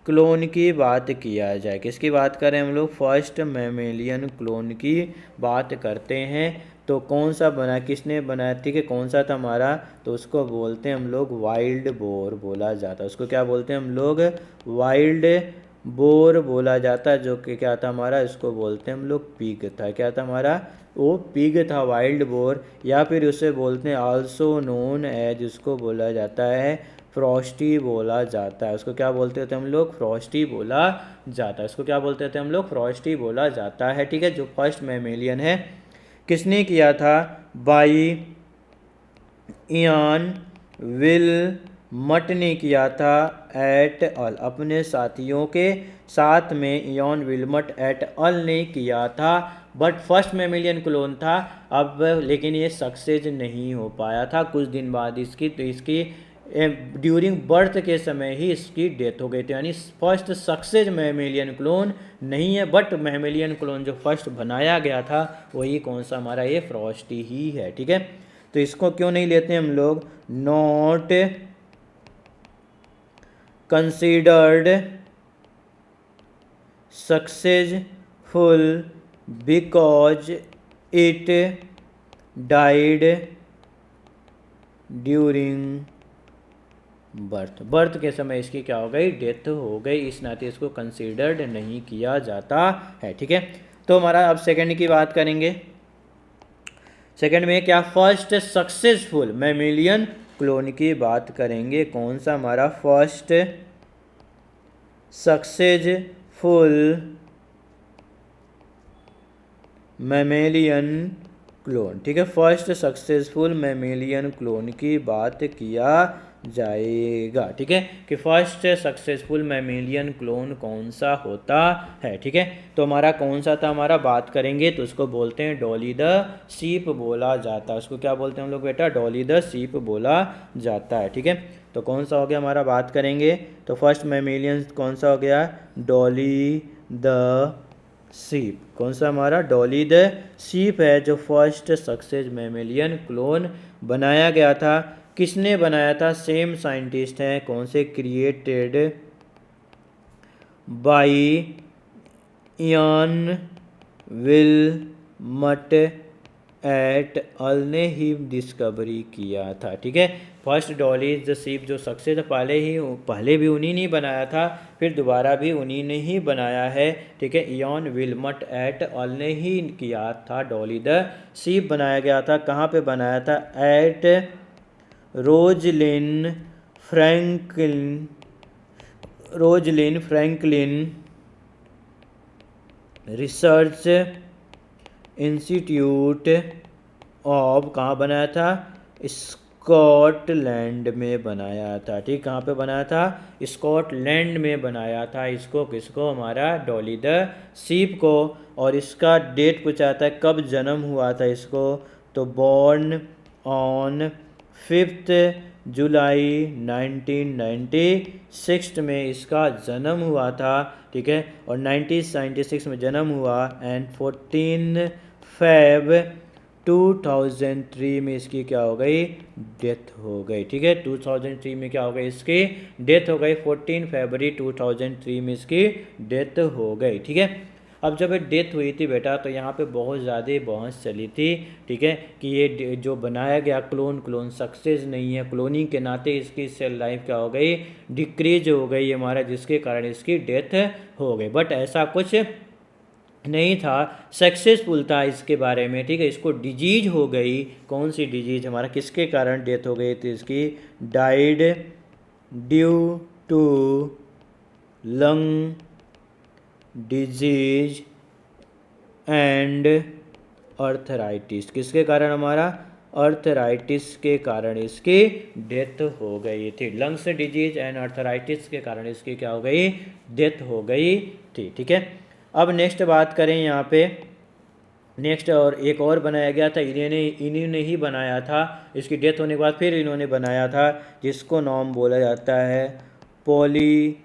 क्लोन की बात किया जाए, किसकी बात करें हम लोग, फर्स्ट मैमेलियन क्लोन की बात करते हैं। तो कौन सा बना, किसने बनाया, ठीक है, कौन सा था हमारा, तो उसको बोलते हैं हम लोग वाइल्ड बोर बोला जाता है। उसको क्या बोलते हैं हम लोग, वाइल्ड बोर बोला जाता है। जो कि क्या था हमारा, इसको बोलते हैं हम लोग पिग था। क्या था हमारा, वो पिग था, वाइल्ड बोर। या फिर उसे बोलते हैं आल्सो नोन एज, उसको बोला जाता है फ्रॉस्टी बोला जाता है। उसको क्या बोलते थे हम लोग, फ्रॉस्टी बोला जाता है। उसको क्या बोलते थे हम लोग, फ्रॉस्टी बोला जाता है। ठीक है, जो फर्स्ट मैमेलियन है किसने किया था, बाई इयान विल मट ने किया था एट अल, अपने साथियों के साथ में इयॉन विल्मट एट अल ने किया था, बट फर्स्ट मैमेलियन क्लोन था। अब लेकिन ये सक्सेस नहीं हो पाया था कुछ दिन बाद इसकी, तो इसकी ड्यूरिंग बर्थ के समय ही इसकी डेथ हो गई थी। यानी फर्स्ट सक्सेस मैमेलियन क्लोन नहीं है, बट मैमेलियन क्लोन जो फर्स्ट बनाया गया था वही कौन सा हमारा ये फ्रॉस्टी ही है। ठीक है, तो इसको क्यों नहीं लेते हम लोग, not considered successful because it died during birth के समय इसकी क्या हो गई, डेथ हो गई, इस नाते इसको कंसीडर्ड नहीं किया जाता है। ठीक है, तो हमारा अब सेकंड की बात करेंगे। सेकंड में क्या, फर्स्ट सक्सेसफुल मैमेलियन क्लोन की बात करेंगे। कौन सा हमारा फर्स्ट सक्सेसफुल मैमेलियन क्लोन। ठीक है, फर्स्ट सक्सेसफुल मैमेलियन क्लोन की बात किया जाएगा। ठीक है, कि फर्स्ट सक्सेसफुल मैमेलियन क्लोन कौन सा होता है। ठीक है, तो हमारा कौन सा था, हमारा बात करेंगे तो उसको बोलते हैं डॉली द शीप बोला जाता है। उसको क्या बोलते हैं हम लोग बेटा, डॉली द शीप बोला जाता है। ठीक है, तो कौन सा हो गया हमारा, बात करेंगे तो फर्स्ट मैमेलियन कौन सा हो गया, डॉली द शीप। कौन सा हमारा, डॉली द शीप है जो फर्स्ट सक्सेस मैमेलियन क्लोन बनाया गया था। किसने बनाया था, सेम साइंटिस्ट हैं, कौन से, क्रिएटेड बाय इयान विल्मट एट अल ने ही डिस्कवरी किया था। ठीक है, फर्स्ट डॉली द शीप जो सक्सेस पहले भी उन्हीं ने बनाया था, फिर दोबारा भी उन्हीं ने ही बनाया है। ठीक है, इयॉन विल्मट एट अल ने ही किया था, डॉली द शीप बनाया गया था। कहाँ पे बनाया था, at Rosalind Franklin research institute of, कहाँ बनाया था, स्कॉटलैंड में बनाया था। ठीक, कहाँ पे बनाया था, स्कॉटलैंड में बनाया था इसको, किसको, हमारा डॉली द शीप को। और इसका डेट पूछा आता है कब जन्म हुआ था इसको, तो बॉर्न ऑन 5 जुलाई 1996 में इसका जन्म हुआ था। ठीक है, और 1996 में जन्म हुआ एंड 14 फेब 2003 में इसकी क्या हो गई, डेथ हो गई। ठीक है, 2003 में क्या हो गई, इसकी डेथ हो गई, 14 फरवरी 2003 में इसकी डेथ हो गई। ठीक है, अब जब डेथ हुई थी बेटा तो यहाँ पे बहुत ज़्यादा बहस चली थी। ठीक है, कि ये जो बनाया गया क्लोन सक्सेस नहीं है, क्लोनिंग के नाते इसकी सेल लाइफ क्या हो गई, डिक्रीज हो गई हमारा, जिसके कारण इसकी डेथ हो गई। बट ऐसा कुछ नहीं था, सक्सेसफुल था इसके बारे में। ठीक है, इसको डिजीज हो गई, कौन सी डिजीज, हमारा किसके कारण डेथ हो गई थी इसकी, died due to lung disease and arthritis. किसके कारण, हमारा अर्थराइटिस के कारण इसकी डेथ हो गई थी। लंग्स डिजीज एंड अर्थराइटिस के कारण इसकी क्या हो गई, डेथ हो गई थी। ठीक है, अब नेक्स्ट बात करें यहाँ पे, नेक्स्ट और एक और बनाया गया था, इन्होंने ही बनाया था, इसकी डेथ होने के बाद फिर इन्होंने बनाया था, जिसको नाम बोला जाता है पॉली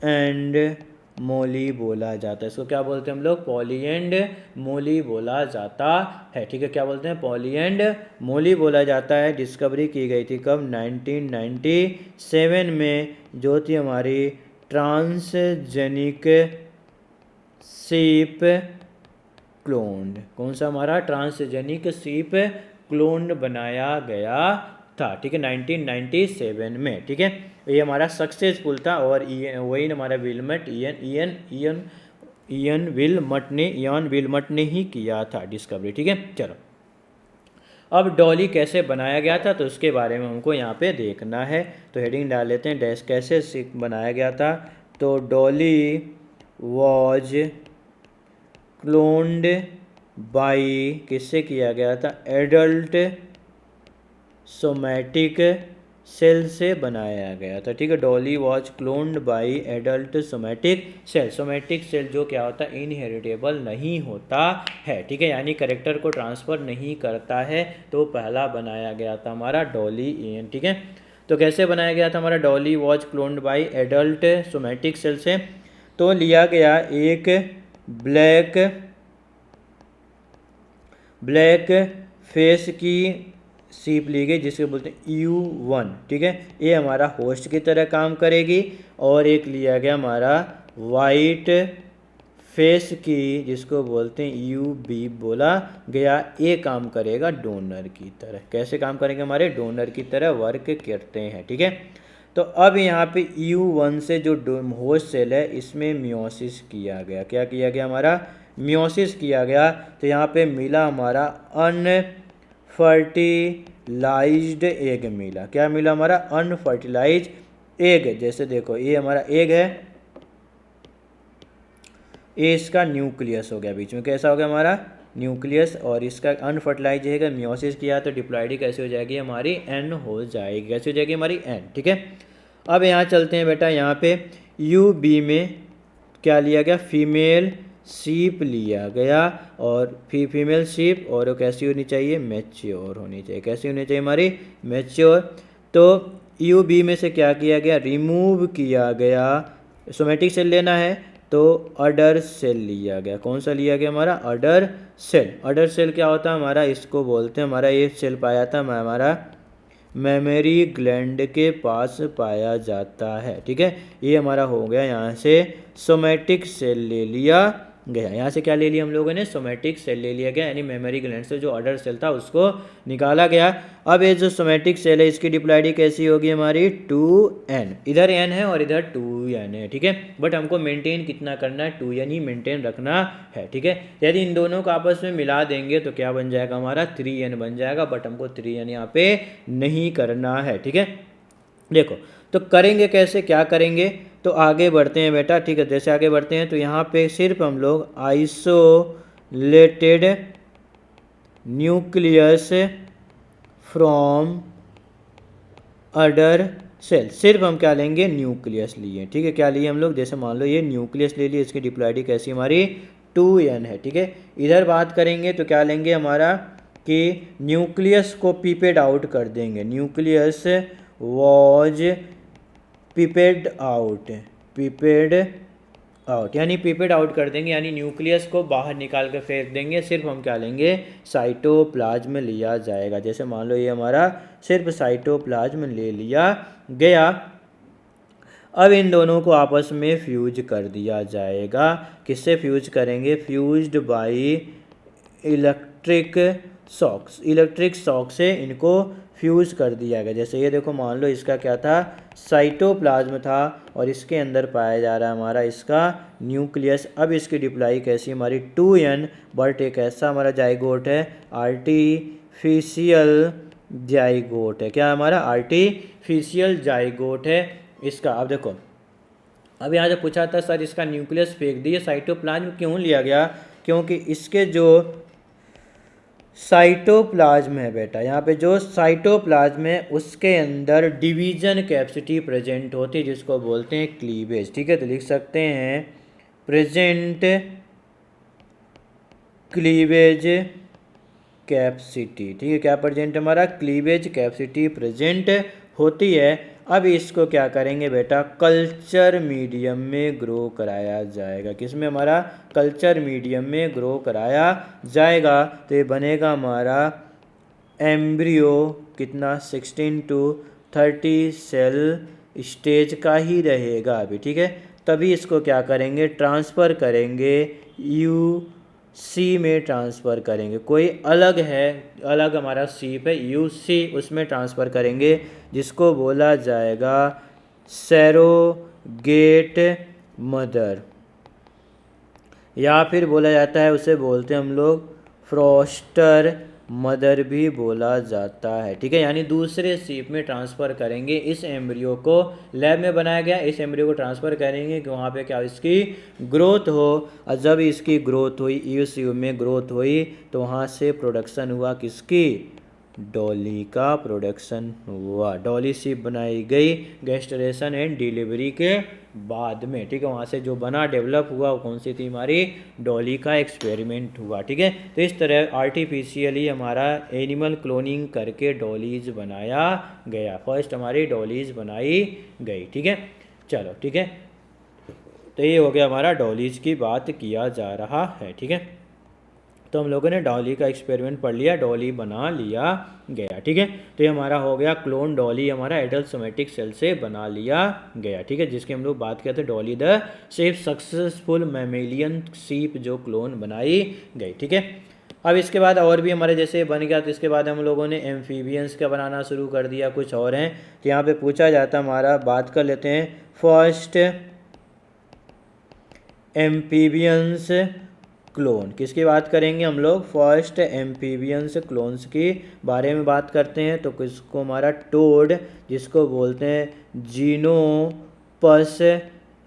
एंड मोली बोला जाता है। इसको क्या बोलते हैं हम लोग, पॉली एंड मोली बोला जाता है। ठीक है, क्या बोलते हैं, पॉली एंड मोली बोला जाता है। डिस्कवरी की गई थी कब, 1997 में, जो थी हमारी ट्रांसजेनिक शीप क्लोन्ड। कौन सा, हमारा ट्रांसजेनिक शीप क्लोन्ड बनाया गया था। ठीक है, 1997 में। ठीक है, ये हमारा सक्सेसफुल था। और वही हमारा विल्मट इयन विल्मट ने ही किया था डिस्कवरी। ठीक है, चलो अब डॉली कैसे बनाया गया था तो उसके बारे में हमको यहाँ पे देखना है। तो हेडिंग डाल लेते हैं, डैश कैसे बनाया गया था। तो डॉली वॉज क्लोन्ड बाई, किससे किया गया था, एडल्ट सोमैटिक सेल से बनाया गया था, ठीक है। Dolly was cloned by adult somatic cell. Somatic cell जो क्या होता है, इनहेरिटेबल नहीं होता है, ठीक है, यानी करेक्टर को ट्रांसफ़र नहीं करता है। तो पहला बनाया गया था हमारा डॉली एन, ठीक है। तो कैसे बनाया गया था हमारा Dolly was cloned by adult somatic cell से? तो लिया गया एक ब्लैक फेस की सीप ली गई जिसके बोलते हैं U1, ठीक है। ये हमारा होस्ट की तरह काम करेगी। और एक लिया गया हमारा वाइट फेस की जिसको बोलते हैं UB बोला गया, ये काम करेगा डोनर की तरह। कैसे काम करेंगे, हमारे डोनर की तरह वर्क करते हैं, ठीक है। तो अब यहाँ पे U1 से जो होस्ट सेल है इसमें मियोसिस किया गया। क्या किया गया, हमारा मियोसिस किया गया। तो यहाँ पे मिला हमारा अनफर्टिलाइज्ड एग मिला। क्या मिला, हमारा अनफर्टिलाइज्ड एग। जैसे देखो ये हमारा एग है, ये इसका न्यूक्लियस हो गया बीच में। कैसा हो गया हमारा न्यूक्लियस, और इसका अनफर्टिलाइज है, मियोसिस किया तो डिप्लॉइडी कैसे हो जाएगी हमारी एन हो जाएगी। कैसे हो जाएगी हमारी एन, ठीक है। अब यहाँ चलते हैं बेटा, यहाँ पे UB में क्या लिया गया, फीमेल सीप लिया गया। और फीमेल सीप, और वो कैसी होनी चाहिए, मैच्योर होनी चाहिए। कैसी होनी चाहिए हमारी, मैच्योर। तो UB में से क्या किया गया, रिमूव किया गया। सोमेटिक सेल लेना है तो अडर सेल लिया गया। कौन सा लिया गया, हमारा अडर सेल। अडर सेल क्या होता है हमारा, इसको बोलते हैं, हमारा ये सेल पाया था हमारा मेमोरी ग्लैंड के पास पाया जाता है, ठीक है। ये हमारा हो गया, यहाँ से सोमेटिक सेल ले लिया गया। यहाँ से क्या ले लिया हम लोगों ने, सोमेटिक सेल ले लिया गया, यानी मेमोरी ग्लैंड से जो अडर सेल था उसको निकाला गया। अब ये जो सोमेटिक सेल है इसकी डिप्लॉइडी कैसी होगी हमारी, 2n। इधर n है और इधर 2n है, ठीक है। बट हमको मेंटेन कितना करना है, 2n ही मेंटेन रखना है, ठीक है। यदि इन दोनों को आपस में मिला देंगे तो क्या बन जाएगा हमारा, 3n बन जाएगा। बट हमको 3n यहाँ पे नहीं करना है, ठीक है। देखो तो करेंगे कैसे, क्या करेंगे, तो आगे बढ़ते हैं बेटा, ठीक है। जैसे आगे बढ़ते हैं तो यहाँ पे सिर्फ हम लोग isolated nucleus from other cell, सिर्फ हम क्या लेंगे, न्यूक्लियस लिए, ठीक है। क्या लिए हम लोग, जैसे मान लो ये न्यूक्लियस ले लिए, इसकी डिप्लॉइडी कैसी हमारी 2n है, ठीक है। इधर बात करेंगे तो क्या लेंगे हमारा कि न्यूक्लियस को पिपेड आउट कर देंगे। न्यूक्लियस वॉज पिपेड आउट, यानी पिपेड आउट कर देंगे, यानी न्यूक्लियस को बाहर निकाल कर फेंक देंगे। सिर्फ हम क्या लेंगे, साइटोप्लाज्म लिया जाएगा। जैसे मान लो ये हमारा सिर्फ साइटोप्लाज्म ले लिया गया। अब इन दोनों को आपस में फ्यूज कर दिया जाएगा। किससे फ्यूज करेंगे, fused by electric shocks. Electric shock से इनको फ्यूज कर दिया गया। जैसे ये देखो, मान लो इसका क्या था, साइटोप्लाज्म था, और इसके अंदर पाया जा रहा है हमारा इसका न्यूक्लियस। अब इसकी डिप्लाई कैसी हमारी 2n, बट एक ऐसा हमारा जाइगोट है, आर्टिफिशियल जाइगोट है। क्या हमारा, आर्टिफिशियल जाइगोट है इसका। अब देखो, अब यहाँ जो पूछा था सर इसका न्यूक्लियस फेंक दिए, साइटोप्लाज्म क्यों लिया गया, क्योंकि इसके जो साइटोप्लाज्म है बेटा, यहाँ पे जो साइटोप्लाज्म है उसके अंदर डिवीजन कैपेसिटी प्रेजेंट होती है जिसको बोलते हैं क्लीवेज, ठीक है। तो लिख सकते हैं प्रेजेंट क्लीवेज कैपेसिटी, ठीक है। क्या प्रेजेंट, हमारा क्लीवेज कैपेसिटी प्रेजेंट होती है। अब इसको क्या करेंगे बेटा, कल्चर मीडियम में ग्रो कराया जाएगा। किस में, हमारा कल्चर मीडियम में ग्रो कराया जाएगा। तो ये बनेगा हमारा एम्ब्रियो कितना, 16 to 30 सेल स्टेज का ही रहेगा अभी, ठीक है। तभी इसको क्या करेंगे, ट्रांसफ़र करेंगे UC में ट्रांसफ़र करेंगे। कोई अलग है, अलग हमारा सीप है UC, उसमें ट्रांसफ़र करेंगे जिसको बोला जाएगा सैरोगेट मदर, या फिर बोला जाता है उसे बोलते हैं हम लोग फ्रॉस्टर मदर भी बोला जाता है, ठीक है। यानी दूसरे सीप में ट्रांसफ़र करेंगे। इस एम्ब्रियो को लैब में बनाया गया, इस एम्ब्रियो को ट्रांसफ़र करेंगे कि वहाँ पे क्या इसकी ग्रोथ हो। और जब इसकी ग्रोथ हुई, UC में ग्रोथ हुई, तो वहाँ से प्रोडक्शन हुआ किसकी, डॉली का प्रोडक्शन हुआ, डॉली शिप बनाई गई गेस्टरेशन एंड डिलीवरी के बाद में, ठीक है। वहाँ से जो बना डेवलप हुआ वो कौन सी थी हमारी, डॉली का एक्सपेरिमेंट हुआ, ठीक है। तो इस तरह आर्टिफिशियली हमारा एनिमल क्लोनिंग करके डॉलीज बनाया गया, फर्स्ट हमारी डॉलीज बनाई गई, ठीक है। चलो ठीक है, तो ये हो गया हमारा डॉलीज की बात किया जा रहा है, ठीक है। तो हम लोगों ने डॉली का एक्सपेरिमेंट पढ़ लिया, डॉली बना लिया गया, ठीक है। तो ये हमारा हो गया क्लोन डॉली, हमारा एडल्ट सोमेटिक सेल से बना लिया गया, ठीक है, जिसकी हम लोग बात करते हैं Dolly the safe successful mammalian सीप जो क्लोन बनाई गई, ठीक है। अब इसके बाद और भी हमारे जैसे बन गया, तो इसके बाद हम लोगों ने एम्फीबियंस का बनाना शुरू कर दिया, कुछ और हैं। तो यहाँ पे पूछा जाता हमारा, बात कर लेते हैं फर्स्ट एम्फीबियंस क्लोन, किसकी बात करेंगे हम लोग, फर्स्ट एम्फीबियंस क्लोन्स के बारे में बात करते हैं। तो किसको, हमारा टोड, जिसको बोलते हैं जीनोपस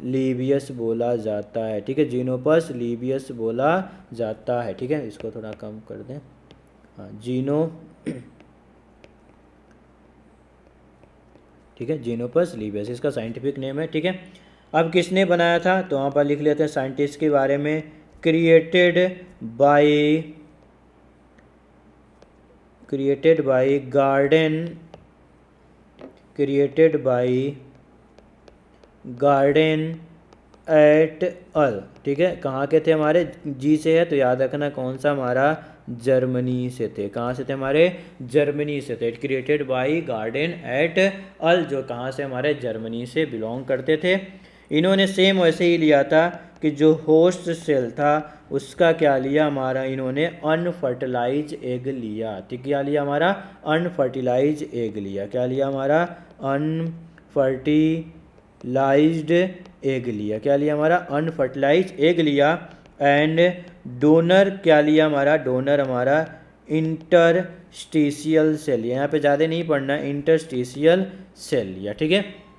लीबियस बोला जाता है, ठीक है, जीनोपस लीबियस बोला जाता है, ठीक है। इसको थोड़ा कम कर दें, हाँ ठीक है, जीनोपस लीबियस इसका साइंटिफिक नेम है, ठीक है। अब किसने बनाया था, तो वहाँ पर लिख लेते हैं साइंटिस्ट के बारे में, क्रिएटेड बाय गार्डन एट अल, ठीक है। कहाँ के थे हमारे, जी से है तो याद रखना कौन सा हमारा, जर्मनी से थे, कहाँ से थे हमारे, जर्मनी से थे। क्रिएटेड बाय गार्डन एट अल, जो कहाँ से हमारे, जर्मनी से बिलोंग करते थे। इन्होंने सेम वैसे ही लिया था कि जो होस्ट सेल था उसका क्या लिया हमारा, इन्होंने अनफर्टिलाइज एग लिया, ठीक, क्या लिया हमारा, अनफर्टिलाइज एग लिया, क्या लिया हमारा, अनफर्टिलाइज्ड एग लिया, क्या लिया हमारा, अनफर्टिलाइज एग लिया। एंड डोनर क्या लिया हमारा, डोनर हमारा इंटरस्टिशियल सेल, यहाँ पे ज़्यादा नहीं पढ़ना, इंटरस्टिशियल सेल लिया, ठीक है,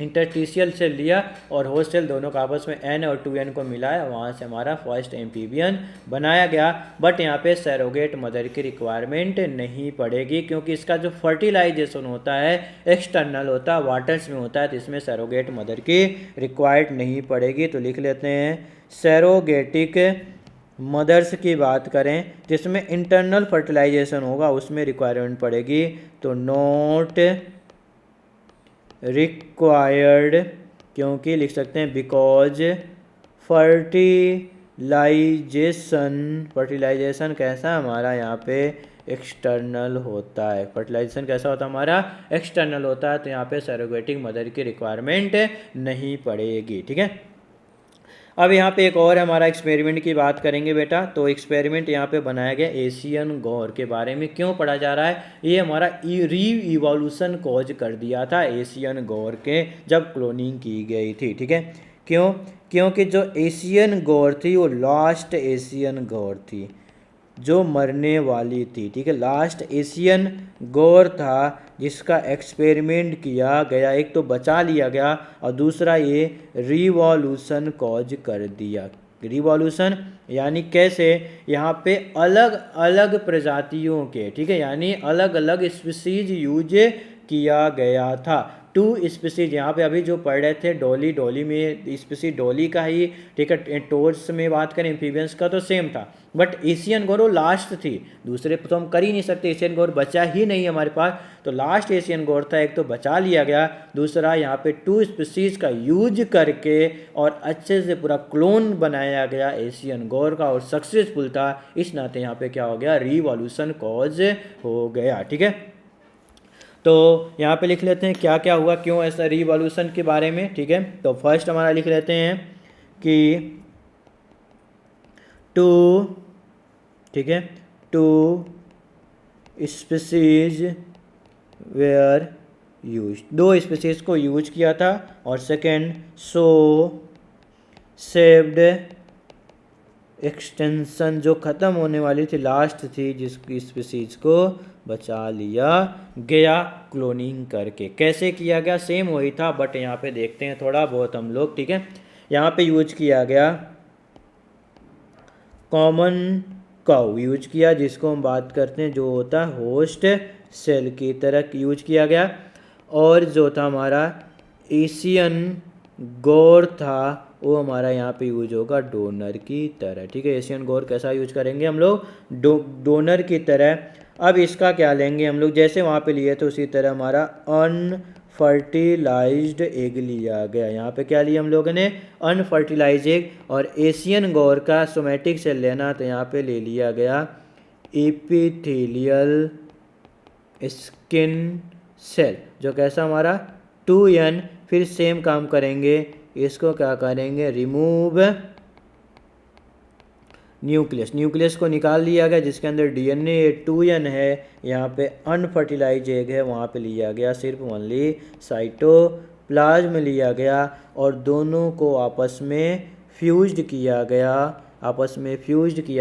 इंटरस्टिशियल सेल लिया। और होस्ट सेल दोनों का आपस में एन और 2n को मिलाया, वहाँ से हमारा फर्स्ट एम्फीबियन बनाया गया। बट यहाँ पे सैरोगेट मदर की रिक्वायरमेंट नहीं पड़ेगी, क्योंकि इसका जो फर्टिलाइजेशन होता है एक्सटर्नल होता है, वाटर्स में होता है, तो इसमें सैरोगेट मदर की रिक्वायर्ड नहीं पड़ेगी। तो लिख लेते हैं सैरोगेटिक मदर्स की बात करें जिसमें इंटरनल फर्टिलाइजेशन होगा उसमें रिक्वायरमेंट पड़ेगी, तो नॉट रिक्वायर्ड, क्योंकि लिख सकते हैं बिकॉज फर्टिलाइजेशन कैसा हमारा यहाँ पे एक्सटर्नल होता है, फर्टिलाइजेशन कैसा होता है हमारा, एक्सटर्नल होता है, तो यहाँ पे सैरोगेटिक मदर की रिक्वायरमेंट नहीं पड़ेगी, ठीक है। अब यहाँ पे एक और हमारा एक्सपेरिमेंट की बात करेंगे बेटा। तो एक्सपेरिमेंट यहाँ पे बनाया गया एशियन गौर के बारे में, क्यों पढ़ा जा रहा है, ये हमारा री इवोल्यूशन कॉज कर दिया था एशियन गौर के जब क्लोनिंग की गई थी, ठीक है। क्यों, क्योंकि जो एशियन गौर थी वो लास्ट एशियन गौर थी जो मरने वाली थी, ठीक है, लास्ट एशियन गौर था जिसका एक्सपेरिमेंट किया गया, एक तो बचा लिया गया और दूसरा ये रिवॉल्यूशन कॉज कर दिया। रिवॉल्यूशन यानी कैसे, यहाँ पे अलग अलग प्रजातियों के, ठीक है, यानी अलग अलग स्पीसीज यूज किया गया था। 2 स्पीसीज यहाँ पे अभी जो पढ़ रहे थे डॉली में स्पीसीज डॉली का ही, ठीक है, टोर्स में बात करें एम्फीबियंस का तो सेम था, बट एशियन गौर लास्ट थी, दूसरे तो हम कर ही नहीं सकते, एशियन गौर बचा ही नहीं हमारे पास, तो लास्ट एशियन गौर था, एक तो बचा लिया गया, दूसरा यहाँ पे 2 स्पीसीज का यूज करके और अच्छे से पूरा क्लोन बनाया गया एशियन गौर का और सक्सेसफुल था, इस नाते यहाँ पे क्या हो गया, रिवॉल्यूशन कॉज हो गया, ठीक है। तो यहाँ पे लिख लेते हैं क्या क्या हुआ, क्यों ऐसा रिवॉल्यूशन के बारे में, ठीक है। तो फर्स्ट हमारा लिख लेते हैं कि ठीक है, 2 स्पीसीज वेयर यूज, 2 स्पीसीज को यूज किया था, और सेकेंड सो सेव्ड एक्सटेंशन, जो ख़त्म होने वाली थी लास्ट थी जिसकी स्पीसीज को बचा लिया गया क्लोनिंग करके। कैसे किया गया, सेम वही था, बट यहाँ पे देखते हैं थोड़ा बहुत हम लोग, ठीक है। यहाँ पे यूज किया गया कॉमन काउ यूज किया, जिसको हम बात करते हैं जो होता है होस्ट सेल की तरह यूज किया गया। और जो था हमारा एशियन गौर था वो हमारा यहाँ पे यूज होगा डोनर की तरह, ठीक है। एशियन गौर कैसा यूज करेंगे हम लोग, डोनर की तरह। अब इसका क्या लेंगे हम लोग, जैसे वहाँ पे लिए थे उसी तरह हमारा अनफर्टिलाइज्ड एग लिया गया। यहाँ पे क्या लिया हम लोगों ने, अनफर्टिलाइज एग। और एशियन गौर का सोमेटिक सेल लेना तो यहाँ पे ले लिया गया एपिथेलियल स्किन सेल, जो कैसा हमारा 2n। फिर सेम काम करेंगे, इसको क्या करेंगे, रिमूव न्यूक्लियस को निकाल लिया गया जिसके अंदर डीएनए 2n है। यहाँ पे अनफर्टिलाइज एग है, वहाँ पे लिया गया सिर्फ ओनली साइटोप्लाज्म लिया गया और दोनों को आपस में फ्यूज्ड किया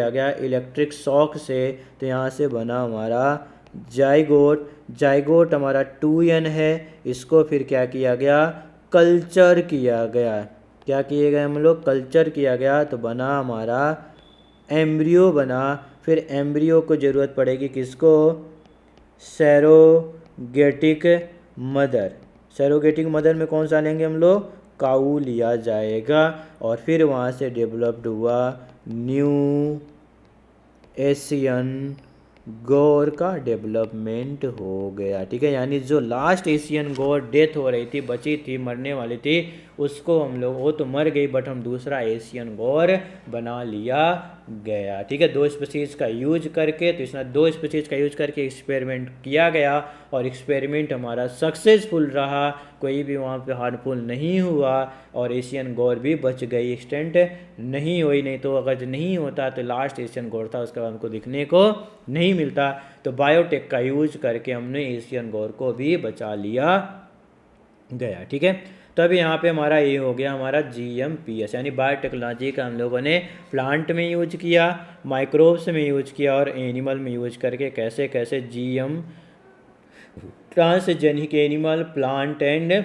गया इलेक्ट्रिक शॉक से। तो यहाँ से बना हमारा जाइगोट हमारा 2n है। इसको फिर क्या किया गया, कल्चर किया गया। क्या किए गए हम लोग, कल्चर किया गया तो बना हमारा एम्ब्रियो बना। फिर एम्ब्रियो को ज़रूरत पड़ेगी किसको, सैरोगेटिक मदर में कौन सा लेंगे हम लोग, काऊ लिया जाएगा। और फिर वहाँ से डेवलप्ड हुआ न्यू एशियन गौर का डेवलपमेंट हो गया, ठीक है। यानी जो लास्ट एशियन गौर डेथ हो रही थी, बची थी, मरने वाली थी, उसको हम लोग, वो तो मर गई बट हम दूसरा एशियन गौर बना लिया गया, ठीक है। 2 स्पीशीज़ का यूज करके, तो इसमें 2 स्पीशीज़ का यूज करके एक्सपेरिमेंट किया गया और एक्सपेरिमेंट हमारा सक्सेसफुल रहा, कोई भी वहाँ पे हार्मफुल नहीं हुआ और एशियन गौर भी बच गई, एक्सटेंट नहीं हुई। नहीं तो अगर नहीं होता तो लास्ट एशियन गौर था उसका हमको दिखने को नहीं मिलता। तो बायोटेक का यूज करके हमने एशियन गौर को भी बचा लिया गया, ठीक है। तब यहाँ पे हमारा ये हो गया हमारा GMPS, यानी बायोटेक्नोलॉजी का हम लोगों ने प्लांट में यूज किया, माइक्रोब्स में यूज किया और एनिमल में यूज करके कैसे कैसे transgenic animal, plant and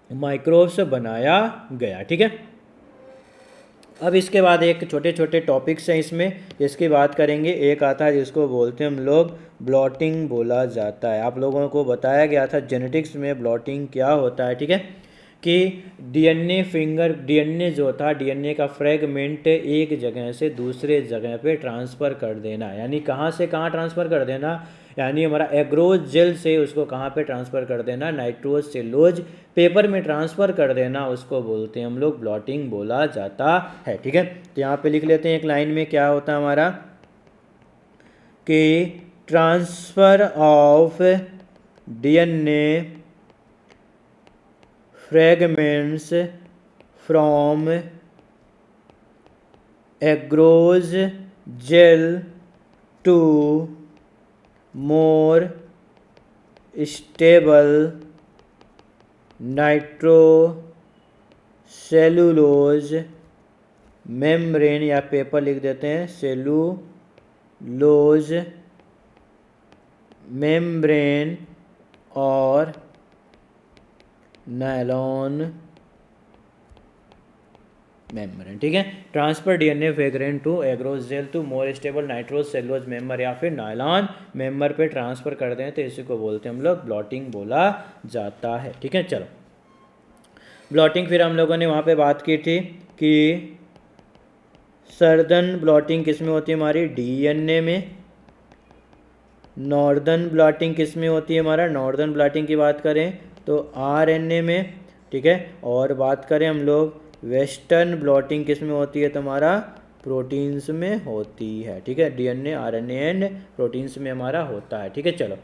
microbes बनाया गया, ठीक है। अब इसके बाद एक छोटे छोटे टॉपिक्स हैं इसमें जिसकी बात करेंगे। एक आता है जिसको बोलते हैं हम लोग ब्लॉटिंग बोला जाता है। आप लोगों को बताया गया था जेनेटिक्स में ब्लॉटिंग क्या होता है, ठीक है, कि डीएनए जो था, डीएनए का फ्रेगमेंट एक जगह से दूसरे जगह पे ट्रांसफ़र कर देना। यानी कहाँ से कहाँ ट्रांसफ़र कर देना, यानी हमारा एग्रोज जेल से उसको कहाँ पे ट्रांसफ़र कर देना, नाइट्रोज सेलुलोज पेपर में ट्रांसफ़र कर देना, उसको बोलते हैं हम लोग ब्लॉटिंग बोला जाता है, ठीक है। तो यहाँ पे लिख लेते हैं एक लाइन में क्या होता है हमारा, कि transfer of DNA fragments from agarose gel to more stable nitrocellulose membrane, या पेपर लिख देते हैं सेलुलोज मेम्ब्रेन और नायलॉन मेम्ब्रेन, ठीक है। Transfer DNA fragment to agarose gel to more stable nitrocellulose membrane या फिर नायलॉन मेम्बर पे ट्रांसफ़र कर दें तो इसी को बोलते हैं हम लोग ब्लॉटिंग बोला जाता है, ठीक है। चलो ब्लॉटिंग फिर हम लोगों ने वहाँ पे बात की थी कि सर्दर्न ब्लॉटिंग किस में होती है हमारी, डीएनए में। नॉर्दर्न ब्लॉटिंग किस में होती है हमारा, नॉर्दर्न ब्लॉटिंग की बात करें तो आरएनए में, ठीक है। और बात करें हम लोग वेस्टर्न ब्लॉटिंग किस में होती है, तुम्हारा प्रोटीन्स में होती है, ठीक है। डीएनए, आरएनए एंड प्रोटीन्स में हमारा होता है, ठीक है। चलो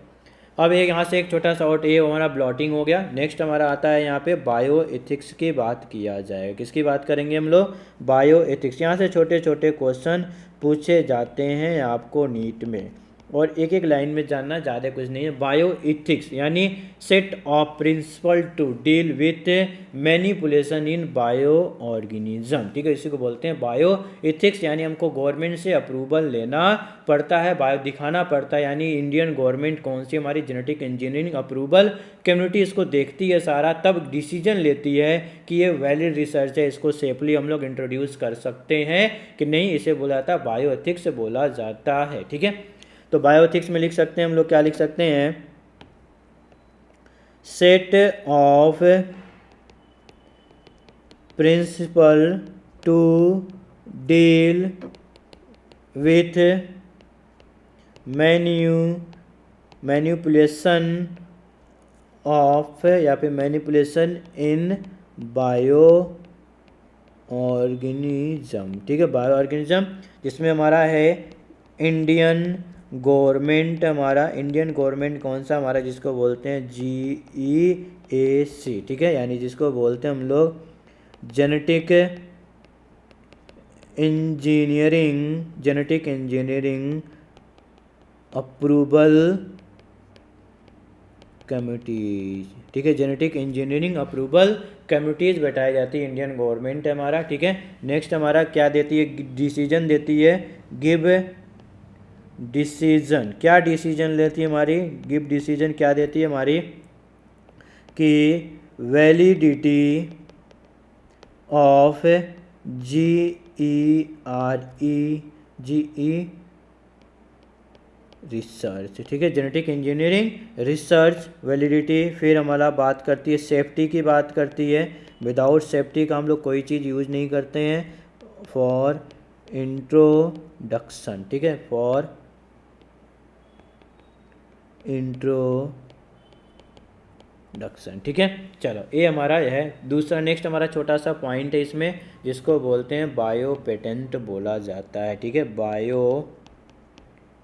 अब एक यहाँ से एक छोटा सा और ये हमारा ब्लॉटिंग हो गया। नेक्स्ट हमारा आता है यहाँ पे बायो एथिक्स की बात किया जाएगा। किसकी बात करेंगे हम लोग, बायो एथिक्स। यहाँ से छोटे छोटे क्वेश्चन पूछे जाते हैं आपको नीट में, और एक एक लाइन में जानना, ज़्यादा कुछ नहीं है। बायो इथिक्स यानी set of principle to deal with manipulation in bio organism, ठीक है, इसी को बोलते हैं बायो इथिक्स। यानी हमको गवर्नमेंट से अप्रूवल लेना पड़ता है, बायो दिखाना पड़ता है, यानी इंडियन गवर्नमेंट कौन सी हमारी जेनेटिक इंजीनियरिंग अप्रूवल कम्युनिटी इसको देखती है सारा, तब डिसीजन लेती है कि ये वैलिड रिसर्च है, इसको सेफली हम लोग इंट्रोड्यूस कर सकते हैं कि नहीं। इसे बोला जाता है बायो एथिक्स बोला जाता है, ठीक है। तो बायोएथिक्स में लिख सकते हैं हम लोग, क्या लिख सकते हैं, set of principle to deal with manipulation of या फिर मैनिपुलेशन इन बायो ऑर्गेनिज्म, ठीक है, बायो ऑर्गेनिज्म, जिसमें हमारा है इंडियन गवर्नमेंट। हमारा इंडियन गवर्नमेंट कौन सा हमारा, जिसको बोलते हैं GEAC, ठीक है, यानी जिसको बोलते हैं हम लोग जेनेटिक इंजीनियरिंग अप्रूवल कमिटीज, ठीक है, जेनेटिक इंजीनियरिंग अप्रूवल कमिटीज बैठाई जाती है, इंडियन गवर्नमेंट है हमारा, ठीक है। नेक्स्ट हमारा क्या देती है, डिसीजन देती है, गिव डिसीजन। क्या डिसीजन लेती है हमारी, गिव डिसीजन क्या देती है हमारी, कि वैलिडिटी ऑफ GE रिसर्च, ठीक है, जेनेटिक इंजीनियरिंग रिसर्च वैलिडिटी। फिर हमारा बात करती है सेफ्टी की, बात करती है विदाउट सेफ्टी का हम लोग कोई चीज़ यूज़ नहीं करते हैं, फॉर इंट्रोडक्शन, ठीक है, फॉर इंट्रोडक्शन, ठीक है। चलो ये हमारा है दूसरा। नेक्स्ट हमारा छोटा सा पॉइंट है इसमें, जिसको बोलते हैं बायो पेटेंट बोला जाता है, ठीक है, बायो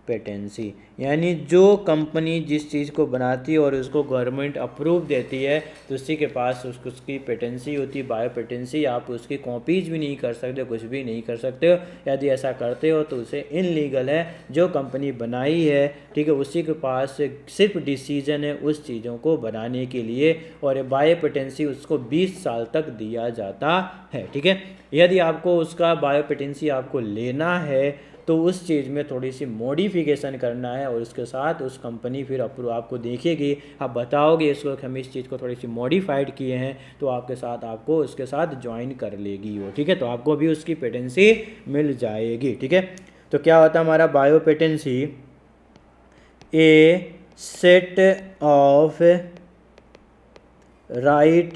पेटेंसी, यानी जो कंपनी जिस चीज़ को बनाती है और उसको गवर्नमेंट अप्रूव देती है तो उसी के पास उसकी पेटेंसी होती है, बायो पेटेंसी। आप उसकी कॉपीज भी नहीं कर सकते, कुछ भी नहीं कर सकते हो, यदि ऐसा करते हो तो उसे इनलीगल है। जो कंपनी बनाई है, ठीक है, उसी के पास सिर्फ डिसीजन है उस चीज़ों को बनाने के लिए, और बायो पेटेंसी उसको 20 साल तक दिया जाता है, ठीक है। यदि आपको उसका बायो पेटेंसी आपको लेना है तो उस चीज़ में थोड़ी सी मॉडिफिकेशन करना है, और उसके साथ उस कंपनी फिर अप्रूव आपको देखेगी, आप बताओगे इसको कि हम इस चीज़ को थोड़ी सी मॉडिफाइड किए हैं, तो आपके साथ आपको उसके साथ ज्वाइन कर लेगी वो, ठीक है, तो आपको भी उसकी पेटेंसी मिल जाएगी, ठीक है। तो क्या होता है हमारा bio patency, a set of right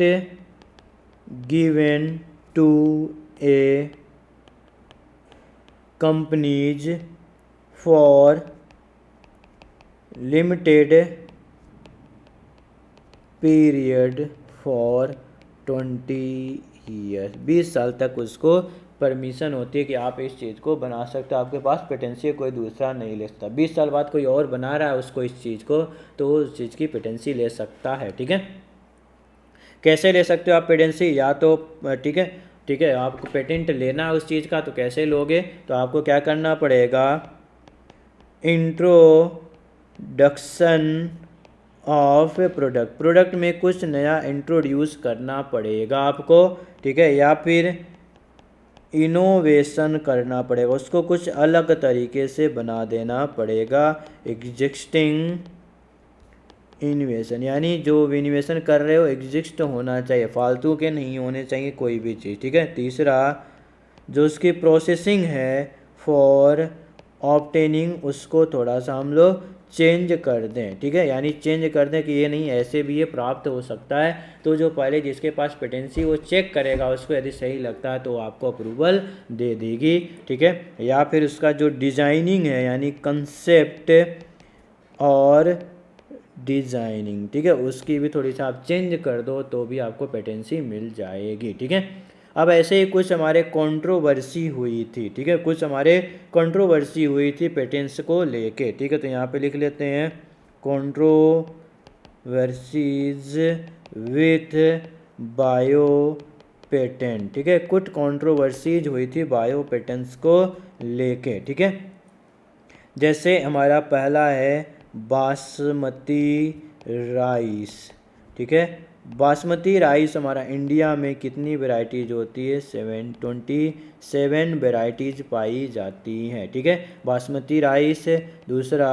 given to a companies for limited period for 20 years, 20 साल तक उसको परमिशन होती है कि आप इस चीज़ को बना सकते हो, आपके पास पेटेंसी कोई दूसरा नहीं ले सकता। 20 साल बाद कोई और बना रहा है उसको इस चीज़ को, तो उस चीज़ की पेटेंसी ले सकता है, ठीक है। कैसे ले सकते हो आप पेटेंसी, या तो ठीक है, ठीक है, आपको पेटेंट लेना है उस चीज़ का, तो कैसे लोगे, तो आपको क्या करना पड़ेगा, इंट्रोडक्शन ऑफ प्रोडक्ट में कुछ नया इंट्रोड्यूस करना पड़ेगा आपको, ठीक है, या फिर इनोवेशन करना पड़ेगा, उसको कुछ अलग तरीके से बना देना पड़ेगा। एग्जिस्टिंग इन्वेशन, यानी जो इन्वेशन कर रहे हो एग्जिस्ट होना चाहिए, फालतू के नहीं होने चाहिए कोई भी चीज़, ठीक है। तीसरा, जो उसकी प्रोसेसिंग है फॉर ऑब्टेनिंग, उसको थोड़ा सा हम लोग चेंज कर दें, ठीक है, यानी चेंज कर दें कि ये नहीं ऐसे भी ये प्राप्त हो सकता है, तो जो पहले जिसके पास पेटेंसी वो चेक करेगा, उसको यदि सही लगता है तो आपको अप्रूवल दे देगी, ठीक है। या फिर उसका जो डिज़ाइनिंग है, यानी कंसेप्ट और डिज़ाइनिंग, ठीक है, उसकी भी थोड़ी सी आप चेंज कर दो तो भी आपको पेटेंसी मिल जाएगी, ठीक है। अब ऐसे ही कुछ हमारे कंट्रोवर्सी हुई थी, ठीक है, कुछ हमारे कंट्रोवर्सी हुई थी पेटेंट्स को लेके, ठीक है, तो यहाँ पे लिख लेते हैं कंट्रोवर्सीज विथ बायो पेटेंट, ठीक है, कुछ कंट्रोवर्सीज हुई थी बायो पेटेंट्स को लेके, ठीक है। जैसे हमारा पहला है बासमती राइस, ठीक है। बासमती राइस हमारा इंडिया में कितनी वैरायटीज होती है? 727 वैरायटीज पाई जाती हैं, ठीक है, बासमती राइस। दूसरा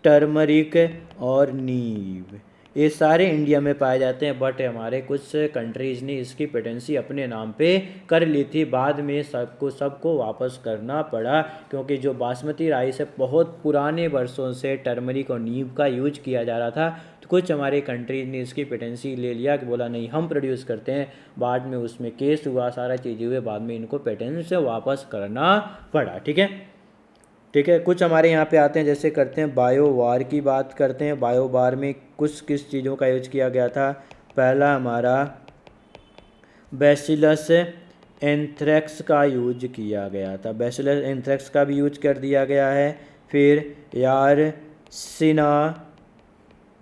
टर्मरिक और नीम, ये सारे इंडिया में पाए जाते हैं, बट हमारे कुछ कंट्रीज़ ने इसकी पेटेंसी अपने नाम पे कर ली थी, बाद में सबको वापस करना पड़ा, क्योंकि जो बासमती राइस है बहुत पुराने वर्षों से टर्मरिक और नीम का यूज किया जा रहा था, तो कुछ हमारे कंट्रीज ने इसकी पेटेंसी ले लिया कि बोला नहीं हम प्रोड्यूस करते हैं, बाद में उसमें केस हुआ, सारा चीज़ हुए, बाद में इनको पेटेंट से वापस करना पड़ा, ठीक है। ठीक है, कुछ हमारे यहाँ पे आते हैं, जैसे करते हैं बायो वार की बात करते हैं। बायो वार में कुछ किस चीज़ों का यूज किया गया था? पहला हमारा बैसिलस एंथ्रेक्स का यूज किया गया था, बैसिलस एंथ्रेक्स का भी यूज कर दिया गया है। फिर यार सिना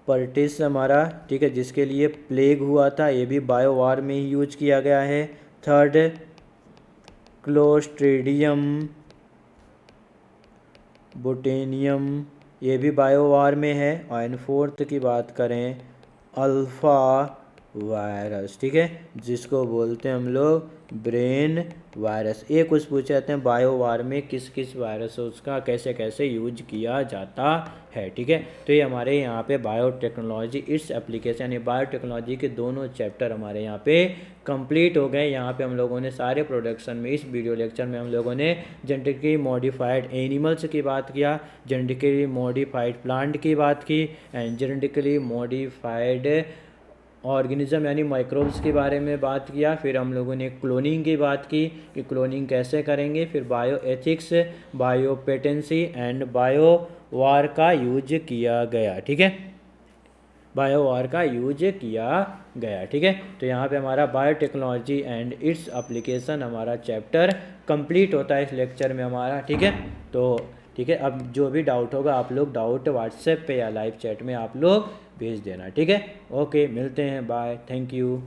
पर्टिस हमारा, ठीक है, जिसके लिए प्लेग हुआ था, ये भी बायो वार में ही यूज किया गया है। थर्ड क्लोस्ट्रीडियम बोटेनियम, ये भी बायोवार में है। और फोर्थ की बात करें अल्फ़ा वायरस, ठीक है, जिसको बोलते हैं हम लोग ब्रेन वायरस। ये कुछ पूछे जाते हैं बायोवार में किस किस वायरस उसका कैसे कैसे यूज किया जाता है, ठीक है। तो ये हमारे यहाँ पे बायोटेक्नोलॉजी इट्स एप्लीकेशन यानी बायोटेक्नोलॉजी के दोनों चैप्टर हमारे यहाँ पे कंप्लीट हो गए। यहाँ पे हम लोगों ने सारे प्रोडक्शन में, इस वीडियो लेक्चर में हम लोगों ने जेनेटिकली मॉडिफाइड एनिमल्स की बात किया, जेनेटिकली मॉडिफाइड प्लांट की बात की, एंड जेनेटिकली मॉडिफाइड ऑर्गेनिज्म यानी माइक्रोब्स के बारे में बात किया। फिर हम लोगों ने क्लोनिंग की बात की कि क्लोनिंग कैसे करेंगे। फिर bioethics, biopatency and biowar का यूज किया गया, ठीक है, बायो वार का यूज किया गया, ठीक है। तो यहाँ पे हमारा बायोटेक्नोलॉजी एंड इट्स एप्लीकेशन हमारा चैप्टर कंप्लीट होता है इस लेक्चर में हमारा, ठीक है। तो ठीक है, अब जो भी डाउट होगा आप लोग डाउट व्हाट्सएप पे या लाइव चैट में आप लोग भेज देना, ठीक है। ओके, मिलते हैं, बाय, थैंक यू।